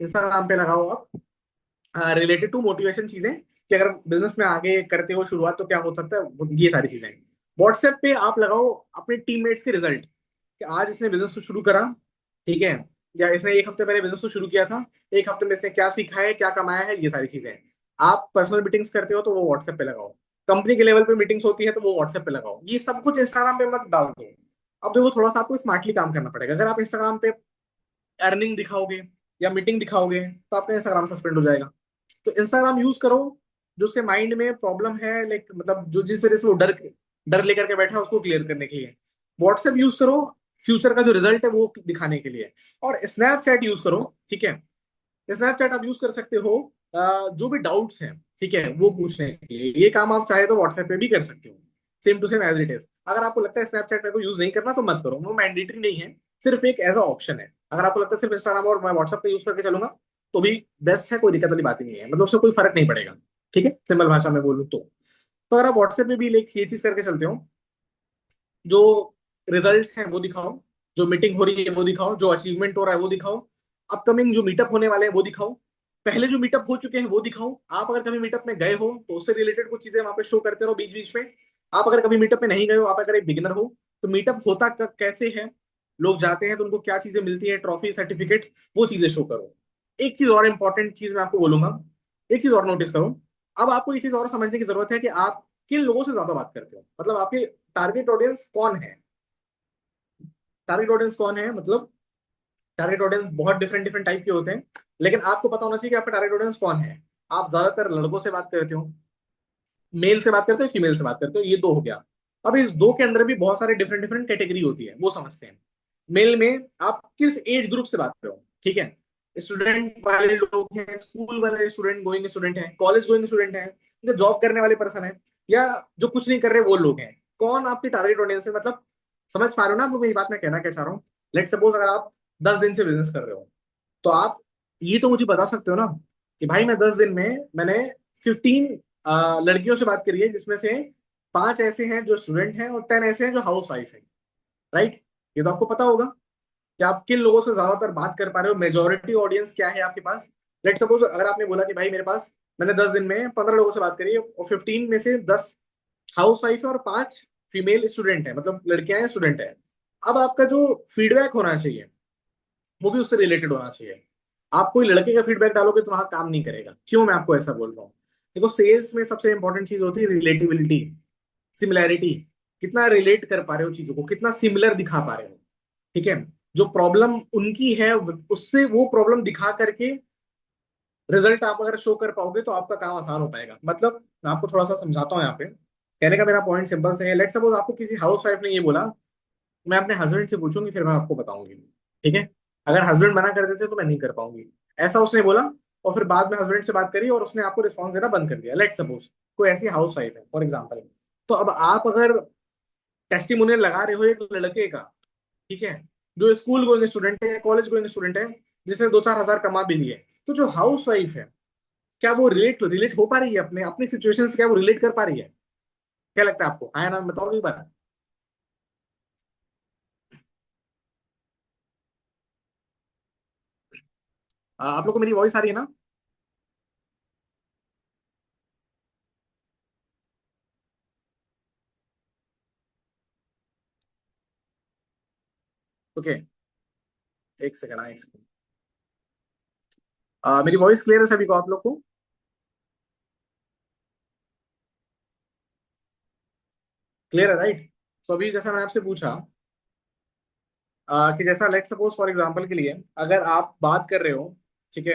इंस्टाग्राम पे लगाओ आप रिलेटेड टू मोटिवेशन चीजें, कि अगर बिजनेस में आगे करते हो शुरुआत तो क्या हो सकता है, ये सारी चीजें। व्हाट्सएप पे आप लगाओ अपने टीममेट्स के रिजल्ट, कि आज इसने बिजनेस को शुरू करा, ठीक है, या इसने एक हफ्ते पहले बिजनेस को शुरू किया था, एक हफ्ते में इसने क्या सीखा है, क्या कमाया है, ये सारी चीजें। आप पर्सनल मीटिंग्स करते हो तो वो व्हाट्सएप पे लगाओ, कंपनी के लेवल पे मीटिंग्स होती है तो वो व्हाट्सएप पे लगाओ, ये सब कुछ इंस्टाग्राम पे मत डाल दो। अब देखो थोड़ा सा आपको स्मार्टली काम करना पड़ेगा। अगर आप इंस्टाग्राम पे अर्निंग दिखाओगे या मीटिंग दिखाओगे तो आपका इंस्टाग्राम सस्पेंड हो जाएगा। तो इंस्टाग्राम यूज करो जो उसके माइंड में प्रॉब्लम है, लाइक मतलब जो जिस वजह से वो डर डर लेकर के बैठा है उसको क्लियर करने के लिए। व्हाट्सएप यूज करो फ्यूचर का जो रिजल्ट है वो दिखाने के लिए। और स्नैपचैट यूज करो, ठीक है। स्नैपचैट आप यूज कर सकते हो जो भी डाउट्स हैं, ठीक है, वो पूछने के लिए। ये काम आप चाहे तो व्हाट्सएप पे भी कर सकते हो, same to same as it is. अगर आपको लगता है स्नैपचैट मेरे को यूज नहीं करना तो मत करो, वो मैंडेटरी नहीं है, सिर्फ एक एज अ ऑप्शन है। अगर आपको लगता है सिर्फ इंस्टाग्राम और मैं व्हाट्सएप पे यूज करके चलूंगा तो भी बेस्ट है, कोई दिक्कत वाली बात ही नहीं है, मतलब उससे कोई फर्क नहीं पड़ेगा, ठीक है, सिंपल भाषा में बोलूँ तो अगर आप व्हाट्सएप में भी लाइक ये चीज करके चलते हो, जो रिजल्ट्स हैं वो दिखाओ, जो मीटिंग हो रही है वो दिखाओ, जो अचीवमेंट हो रहा है वो दिखाओ, अपकमिंग जो मीटअप होने वाले हैं वो दिखाओ, पहले जो मीटअप हो चुके हैं वो दिखाओ। आप अगर कभी मीटअप में गए हो तो उससे रिलेटेड कुछ चीजें वहां पे शो करते रहो बीच बीच में। आप अगर कभी मीटअप में नहीं गए हो, आप अगर एक बिगिनर हो, तो मीटअप होता कैसे है, लोग जाते हैं तो उनको क्या चीजें मिलती है, ट्रॉफी सर्टिफिकेट, वो चीजें शो करो। एक चीज और इंपॉर्टेंट चीज मैं आपको बोलूंगा, एक चीज और नोटिस करो। अब आपको ये चीज और समझने की जरूरत है कि आप किन लोगों से ज्यादा बात करते हो, मतलब आपके टारगेट ऑडियंस कौन है। टारगेट ऑडियंस कौन है मतलब टारगेट ऑडियंस बहुत डिफरेंट डिफरेंट टाइप के होते हैं, लेकिन आपको पता होना चाहिए कि आपका टारगेट ऑडियंस कौन है। आप ज्यादातर लड़कों से बात करते हो, मेल से बात करते हो, फीमेल से बात करते हो, ये दो हो गया। अब इस दो के अंदर भी बहुत सारे डिफरेंट डिफरेंट कैटेगरी होती है, वो समझते हैं। मेल में आप किस एज ग्रुप से बात कर रहे हो, ठीक है। स्टूडेंट वाले लोग हैं, स्कूल वाले स्टूडेंट, गोइंग स्टूडेंट हैं, कॉलेज गोइंग स्टूडेंट हैं, जो जॉब करने वाले पर्सन है, या जो कुछ नहीं कर रहे वो लोग हैं। कौन आपकी टारगेट ऑडियंस है, मतलब समझ पा रहे हो ना आप लोग मेरी बात, मैं कहना क्या चाह रहा हूँ। लेट सपोज अगर आप 10 दिन से बिजनेस कर रहे हो, तो आप ये तो मुझे बता सकते हो ना कि भाई मैं 10 दिन में मैंने 15 लड़कियों से बात करी है, जिसमें से 5 ऐसे हैं जो स्टूडेंट हैं और 10 ऐसे हैं जो हाउस वाइफ है, राइट। ये तो आपको पता होगा कि आप किन लोगों से ज्यादातर बात कर पा रहे हो, मेजोरिटी ऑडियंस क्या है आपके पास। लेट सपोज अगर आपने बोला कि भाई मेरे पास मैंने 10 दिन में 15 लोगों से बात करी है और 15 में से 10 हाउस वाइफ है और 5 फीमेल स्टूडेंट है, मतलब लड़कियां हैं, स्टूडेंट है। अब आपका जो फीडबैक होना चाहिए वो भी उससे रिलेटेड होना चाहिए। आप कोई लड़के का फीडबैक डालोगे तो वहां काम नहीं करेगा। क्यों मैं आपको ऐसा बोल रहा हूँ, देखो सेल्स में सबसे इंपॉर्टेंट चीज होती है रिलेटिबिलिटी, सिमिलैरिटी, कितना रिलेट कर पा रहे हो चीजों को, कितना सिमिलर दिखा पा रहे हो। ठीक है, जो प्रॉब्लम उनकी है उससे वो प्रॉब्लम दिखा करके रिजल्ट आप अगर शो कर पाओगे तो आपका काम आसान हो पाएगा। मतलब मैं आपको थोड़ा सा समझाता हूँ यहाँ पे। कहने का मेरा पॉइंट सिंपल से है, लेट सपोज आपको किसी हाउस वाइफ ने ये बोला, मैं अपने हस्बैंड से पूछूंगी फिर मैं आपको बताऊंगी। ठीक है, अगर हस्बैंड मना कर देते तो मैं नहीं कर पाऊंगी, ऐसा उसने बोला। और फिर बाद में हस्बैंड से बात करी और उसने आपको रिस्पॉन्स देना बंद कर दिया, लेट सपोज कोई ऐसी हाउस वाइफ है फॉर एग्जाम्पल। तो अब आप अगर टेस्टिमोनियल लगा रहे हो एक लड़के का, ठीक है, जो स्कूल गोइंग स्टूडेंट है, कॉलेज गोइंग स्टूडेंट है, जिसने 2-4 हजार कमा भी लिए, तो जो हाउस वाइफ है क्या वो रिलेट हो पा रही है अपने अपनी सिचुएशन से, क्या वो रिलेट कर पा रही है? क्या लगता है आपको, हाँ या ना बताओ एक बार। आप लोग को मेरी वॉइस आ रही है ना? ओके, एक सेकंड, हाँ एक सेकंड। मेरी वॉइस क्लियर है सभी को, आप लोग को क्लियर है, राइट? सो अभी जैसा मैंने आपसे पूछा कि जैसा लेट सपोज फॉर एग्जांपल के लिए अगर आप बात कर रहे हो, ठीक है,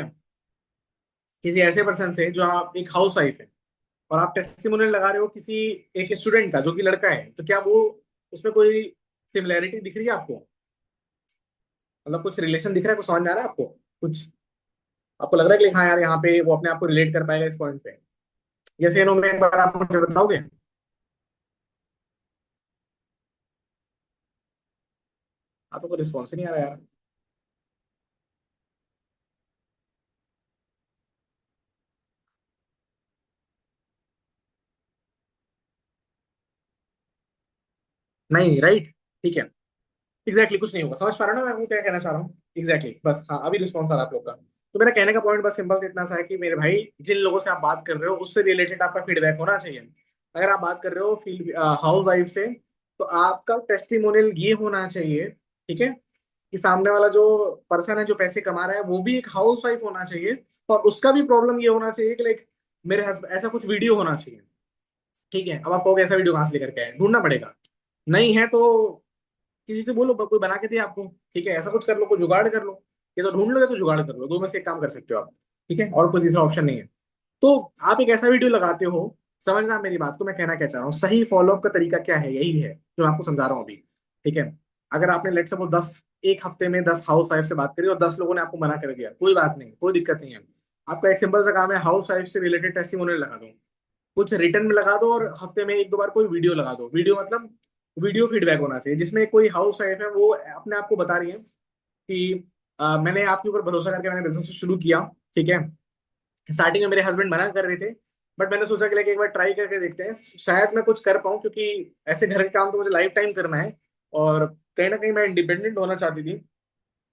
किसी ऐसे पर्सन से जो आप एक हाउस वाइफ है, और आप टेस्टिमोनियल लगा रहे हो किसी एक स्टूडेंट का जो कि लड़का है, तो क्या वो उसमें कोई सिमिलैरिटी दिख रही है आपको? मतलब कुछ रिलेशन दिख रहा है, कुछ समझ में आ रहा है आपको कुछ? आपको लग रहा है कि हाँ यार यहाँ पे वो अपने आप को रिलेट कर पाएगा इस पॉइंट पे? जैसे नो में एक बार आप मुझे बताओगे? आपको कोई रिस्पॉन्स ही नहीं आ रहा यार। नहीं, राइट, ठीक है, एग्जैक्टली कुछ नहीं होगा, समझ पा रहा हूँ ना मैं वो क्या कहना चाह रहा हूँ, एग्जैक्टली बस हाँ अभी रिस्पॉन्स आ रहा है आप लोग का। तो मेरा कहने का पॉइंट बस सिंपल से इतना सा है कि मेरे भाई जिन लोगों से आप बात कर रहे हो उससे रिलेटेड आपका फीडबैक होना चाहिए। अगर आप बात कर रहे हो फील्ड हाउस वाइफ से, तो आपका टेस्टिमोनियल ये होना चाहिए, ठीक है, कि सामने वाला जो पर्सन है जो पैसे कमा रहा है वो भी एक हाउस वाइफ होना चाहिए, और उसका भी प्रॉब्लम ये होना चाहिए कि लाइक मेरे हस्बैंड, ऐसा कुछ वीडियो होना चाहिए। ठीक है, अब आप कहोगे ऐसा वीडियो कहाँ से लेकर के आए, ढूंढना पड़ेगा। नहीं है तो किसी से बोलो कोई बना के दे आपको। ठीक है, ऐसा कुछ कर लो, कोई जुगाड़ कर लो, ये तो ढूंढ लो या तो जुगाड़ कर लो, दो में से एक काम कर सकते हो आप। ठीक है, और कोई तीसरा ऑप्शन नहीं है। तो आप एक ऐसा वीडियो लगाते हो, समझना मेरी बात को, मैं कहना क्या चाह रहा हूँ, सही फॉलोअप का तरीका क्या है, यही है जो मैं आपको समझा रहा हूँ अभी। ठीक है, अगर आपने लेट सपोज 10, एक हफ्ते में 10 हाउस वाइफ से बात करी और 10 लोगों ने आपको मना कर दिया, कोई बात नहीं, कोई दिक्कत नहीं है। आपका एक सिंपल सा काम है, हाउस वाइफ से रिलेटेड टेस्टिमोनियल लगा दो, कुछ रिटर्न में लगा दो, और हफ्ते में 1-2 बार कोई वीडियो लगा दो। वीडियो मतलब वीडियो फीडबैक होना चाहिए, जिसमें कोई हाउस वाइफ है वो अपने आप को बता रही है कि मैंने आपके ऊपर भरोसा करके मैंने बिजनेस शुरू किया। ठीक है, स्टार्टिंग में मेरे हस्बैंड मना कर रहे थे, बट मैंने सोचा कि लाइक एक बार ट्राई करके देखते हैं, शायद मैं कुछ कर पाऊँ, क्योंकि ऐसे घर के काम तो मुझे लाइफ टाइम करना है। और कहीं ना कहीं मैं इंडिपेंडेंट होना चाहती थी,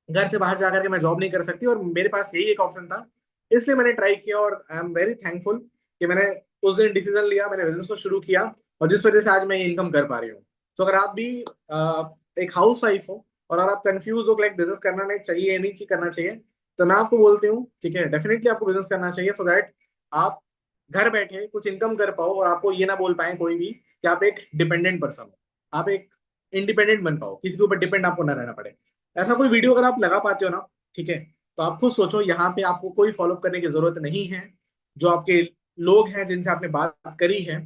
घर से बाहर जाकर के मैं जॉब नहीं कर सकती, और मेरे पास यही एक ऑप्शन था। इसलिए मैंने ट्राई किया, और आई एम वेरी थैंकफुल कि मैंने उस दिन डिसीजन लिया, मैंने बिजनेस को शुरू किया, और जिस वजह से आज मैं इनकम कर पा रही हूँ। तो अगर आप भी एक हाउस वाइफ हो और अगर आप कंफ्यूज हो कि लाइक बिजनेस करना नहीं चाहिए, नहीं चाहिए करना चाहिए, तो मैं आपको बोलती हूँ, ठीक है, डेफिनेटली आपको बिजनेस करना चाहिए, सो दैट आप घर बैठे कुछ इनकम कर पाओ, और आपको ये ना बोल पाए कोई भी कि आप एक डिपेंडेंट पर्सन हो। आप एक इंडिपेंडेंट बन पाओ, किसी के ऊपर डिपेंड आपको ना रहना पड़े। ऐसा कोई वीडियो अगर आप लगा पाते हो ना, ठीक है, तो आप खुद सोचो, यहाँ पे आपको कोई फॉलो करने की जरूरत नहीं है। जो आपके लोग हैं जिनसे आपने बात करी है,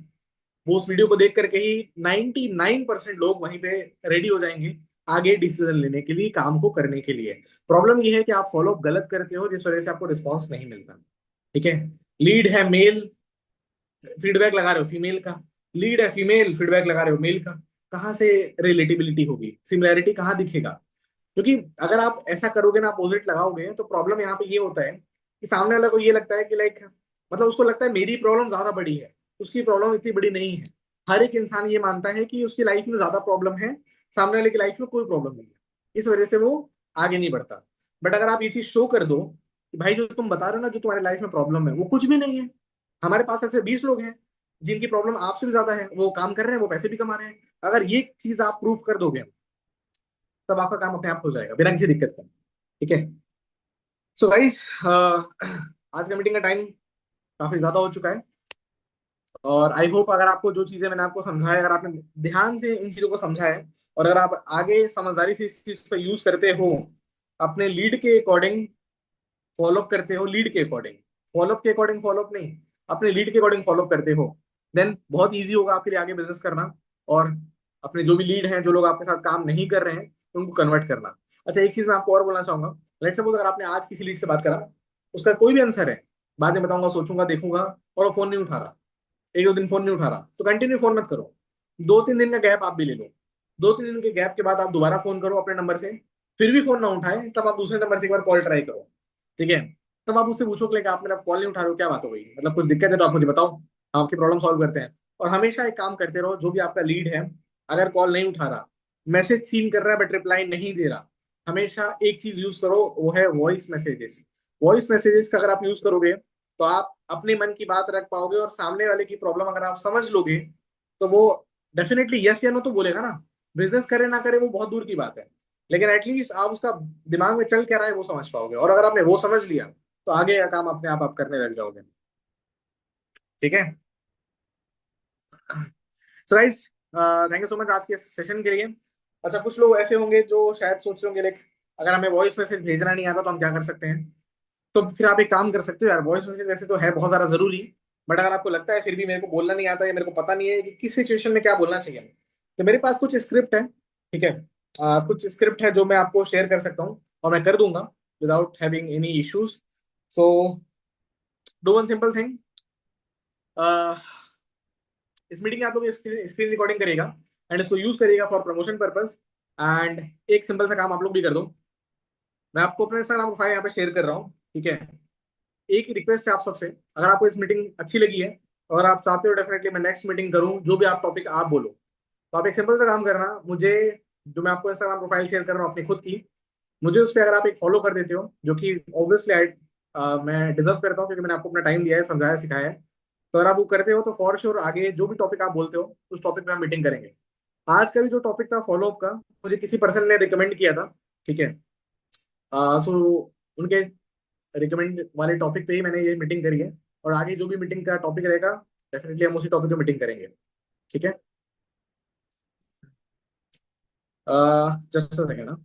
वो उस वीडियो को देख करके ही 99% लोग वहीं पे रेडी हो जाएंगे आगे डिसीजन लेने के लिए, काम को करने के लिए। प्रॉब्लम ये है कि आप फॉलो गलत करते हो, जिस वजह से आपको रिस्पॉन्स नहीं मिलता। ठीक है, लीड है मेल, फीडबैक लगा रहे हो फीमेल का, लीड है फीमेल, फीडबैक लगा रहे हो मेल का, कहाँ से रिलेटेबिलिटी होगी, सिमिलैरिटी कहाँ दिखेगा? क्योंकि अगर आप ऐसा करोगे ना, अपोजिट लगाओगे, तो प्रॉब्लम यहाँ पे ये होता है कि सामने वाले को ये लगता है कि लाइक, मतलब उसको लगता है मेरी प्रॉब्लम ज्यादा बड़ी है, उसकी प्रॉब्लम इतनी बड़ी नहीं है। हर एक इंसान ये मानता है कि उसकी लाइफ में ज्यादा प्रॉब्लम है, सामने वाले की लाइफ में कोई प्रॉब्लम नहीं है, इस वजह से वो आगे नहीं बढ़ता। बट अगर आप ये चीज शो कर दो कि भाई जो तुम बता रहे हो ना, जो तुम्हारी लाइफ में प्रॉब्लम है वो कुछ भी नहीं है, हमारे पास ऐसे 20 लोग हैं जिनकी प्रॉब्लम आपसे भी ज्यादा है, वो काम कर रहे हैं, वो पैसे भी कमा रहे हैं, अगर ये चीज आप प्रूफ कर दोगे, तब आपका काम अपने आप हो जाएगा बिना किसी दिक्कत के। ठीक है, सो गाइस, आज का मीटिंग का टाइम काफी ज्यादा हो चुका है। और आई होप अगर आपको जो चीजें मैंने आपको समझाया, अगर आपने ध्यान से इन चीजों को समझा है और अगर आप आगे समझदारी से इस चीज को यूज करते हो, अपने लीड के अकॉर्डिंग फॉलोअप करते हो, लीड के अकॉर्डिंग, फॉलोअप के अकॉर्डिंग फॉलोअप नहीं, अपने लीड के अकॉर्डिंग फॉलोअप करते हो, देन बहुत इजी होगा आपके लिए आगे बिजनेस करना और अपने जो भी लीड हैं, जो लोग आपके साथ काम नहीं कर रहे हैं, उनको कन्वर्ट करना। अच्छा, एक चीज मैं आपको और बोलना चाहूंगा। लेट सपोज अगर आपने आज किसी लीड से बात करा, उसका कोई भी आंसर है, बाद में बताऊंगा, सोचूंगा, देखूंगा, और वो फोन नहीं उठा रहा, एक दो दिन फोन नहीं उठा रहा, तो कंटिन्यू फोन मत करो। 2-3 दिन का गैप आप भी ले लो। 2-3 दिन के गैप के बाद आप दोबारा फोन करो अपने नंबर से, फिर भी फोन ना उठाए, तब आप दूसरे नंबर से एक बार कॉल ट्राई करो। ठीक है? तब आप उससे पूछो कि आप मेरा कॉल नहीं उठा रहे हो, क्या बात हो गई, मतलब कुछ दिक्कत है तो आप मुझे बताओ, हम आपकी प्रॉब्लम सॉल्व करते हैं। और हमेशा एक काम करते रहो, जो भी आपका लीड है, अगर कॉल नहीं उठा रहा, मैसेज सीन कर रहा है बट रिप्लाई नहीं दे रहा, हमेशा एक चीज यूज करो, वो है वॉइस मैसेजेस। वॉइस मैसेजेस का अगर आप यूज करोगे, तो आप अपने मन की बात रख पाओगे और सामने वाले की प्रॉब्लम अगर आप समझ लोगे, तो वो डेफिनेटली यस या नो तो बोलेगा ना। बिजनेस करे ना करे वो बहुत दूर की बात है, लेकिन एटलीस्ट आप उसका दिमाग में चल क्या रहा है वो समझ पाओगे, और अगर आपने वो समझ लिया, तो आगे का काम अपने आप करने लग जाओगे। ठीक है? So guys, thank you so much आज के सेशन के लिए। अच्छा, कुछ लोग ऐसे होंगे जो शायद सोच रहे होंगे, लाइक अगर हमें वॉइस मैसेज भेजना नहीं आता तो हम क्या कर सकते हैं? तो फिर आप एक काम कर सकते हो यार, वॉइस मैसेज वैसे तो है बहुत ज्यादा जरूरी, बट अगर आपको लगता है फिर भी मेरे को बोलना नहीं आता या मेरे को पता नहीं है कि किस सिचुएशन में क्या बोलना चाहिए, तो मेरे पास कुछ स्क्रिप्ट है। ठीक है? कुछ स्क्रिप्ट है जो मैं आपको शेयर कर सकता हूँ और मैं कर दूंगा without having any issues. So do one simple thing, इस मीटिंग में आप लोग स्क्रीन रिकॉर्डिंग करेगा एंड इसको यूज करिएगा फॉर प्रमोशन पर्पस। एंड एक सिंपल सा काम आप लोग भी कर दो, मैं आपको अपने इंस्टाग्राम प्रोफाइल यहाँ पे शेयर कर रहा हूँ। ठीक है? एक ही रिक्वेस्ट है आप सबसे, अगर आपको इस मीटिंग अच्छी लगी है और आप चाहते हो डेफिनेटली मैं नेक्स्ट मीटिंग करूँ, जो भी आप टॉपिक आप बोलो, तो आप एक सिंपल सा काम करना, मुझे, जो मैं आपको इंस्टाग्राम प्रोफाइल शेयर कर रहा हूँ अपनी खुद की, मुझे उस पर अगर आप एक फॉलो कर देते हो, जो कि ऑब्वियसली आई मैं डिजर्व करता हूँ क्योंकि मैंने आपको अपना टाइम दिया है, समझाया, सिखाया है, तो अगर आप वो करते हो तो फॉर श्योर आगे जो भी टॉपिक आप बोलते हो उस टॉपिक पे हम मीटिंग करेंगे। आज का भी जो टॉपिक था फॉलोअप का, मुझे किसी पर्सन ने रिकमेंड किया था। ठीक है? सो उनके रिकमेंड वाले टॉपिक पे ही मैंने ये मीटिंग करी है, और आगे जो भी मीटिंग का टॉपिक रहेगा, डेफिनेटली हम उसी टॉपिक पे मीटिंग करेंगे। ठीक है? जस्ट सेकंड ना।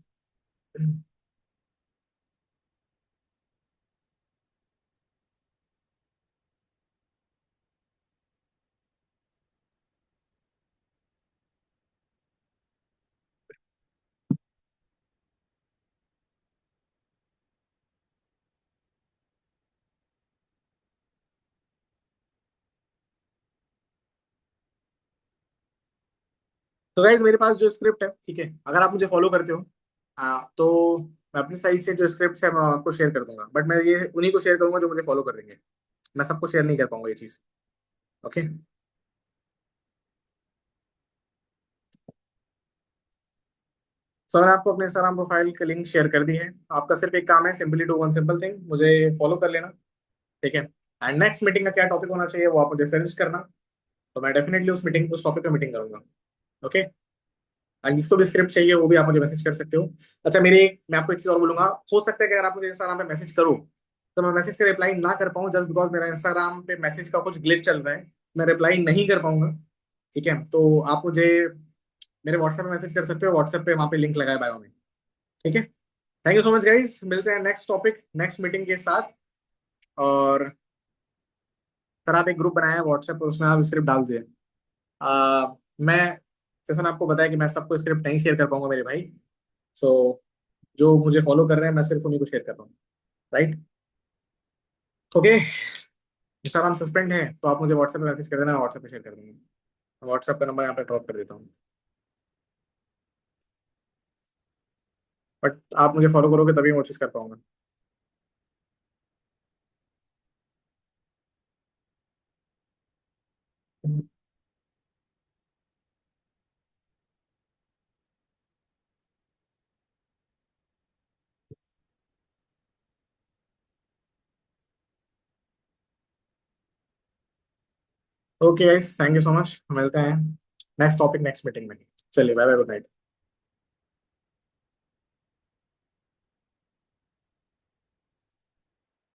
तो गाइज मेरे पास जो स्क्रिप्ट है, ठीक है, अगर आप मुझे फॉलो करते हो, तो मैं अपनी साइड से जो स्क्रिप्ट है मैं आपको शेयर कर दूंगा, बट मैं ये उन्हीं को शेयर करूंगा जो मुझे फॉलो कर देंगे। मैं सबको शेयर नहीं कर पाऊंगा ये चीज। ओके? सो मैंने आपको अपने इंस्टाग्राम प्रोफाइल का लिंक शेयर कर दी है। आपका सिर्फ एक काम है, simply do one simple thing, मुझे फॉलो कर लेना। ठीक है? एंड नेक्स्ट मीटिंग का क्या टॉपिक होना चाहिए वो आप मुझे सजेस्ट करना, तो मैं डेफिनेटली उस टॉपिक पे मीटिंग करूंगा। ओके? एंड जिसको भी स्क्रिप्ट चाहिए वो भी आप मुझे मैसेज कर सकते हो। अच्छा, मैं आपको एक चीज और बोलूंगा, हो सकता है कि अगर आप मुझे इंस्टाग्राम पे मैसेज करो, तो मैं मैसेज का रिप्लाई ना कर पाऊँ, जस्ट बिकॉज मेरा इंस्टाग्राम पे मैसेज का कुछ ग्लिच चल रहा है, मैं रिप्लाई नहीं कर पाऊंगा। ठीक है? तो आप मुझे मेरे व्हाट्सएप पे मैसेज कर सकते हो, व्हाट्सएप पे वहाँ पे लिंक लगाए बायो में। ठीक है? Thank you so much guys, मिलते हैं नेक्स्ट टॉपिक नेक्स्ट मीटिंग के साथ। और सर आप एक ग्रुप बनाया है व्हाट्सएप पर, उसमें आप स्क्रिप्ट डाल दिए। मैं, जैसा मैंने आपको बताया कि मैं सबको स्क्रिप्ट नहीं शेयर कर पाऊंगा मेरे भाई। सो जो मुझे फॉलो कर रहे हैं मैं सिर्फ उन्हीं को शेयर कर रहा हूँ। राइट? ओके? इंस्टाग्राम सस्पेंड है तो आप मुझे व्हाट्सएप पे मैसेज कर देना, मैं व्हाट्सएप पे शेयर कर दूंगा। व्हाट्सएप का नंबर यहाँ पे ड्रॉप कर देता हूँ, बट आप मुझे फॉलो करोगे तभी मैं वो चीज़ कर पाऊंगा। Okay guys, thank you so much, मिलते हैं नेक्स्ट टॉपिक नेक्स्ट मीटिंग में। चलिए, बाय बाय, गुड नाइट।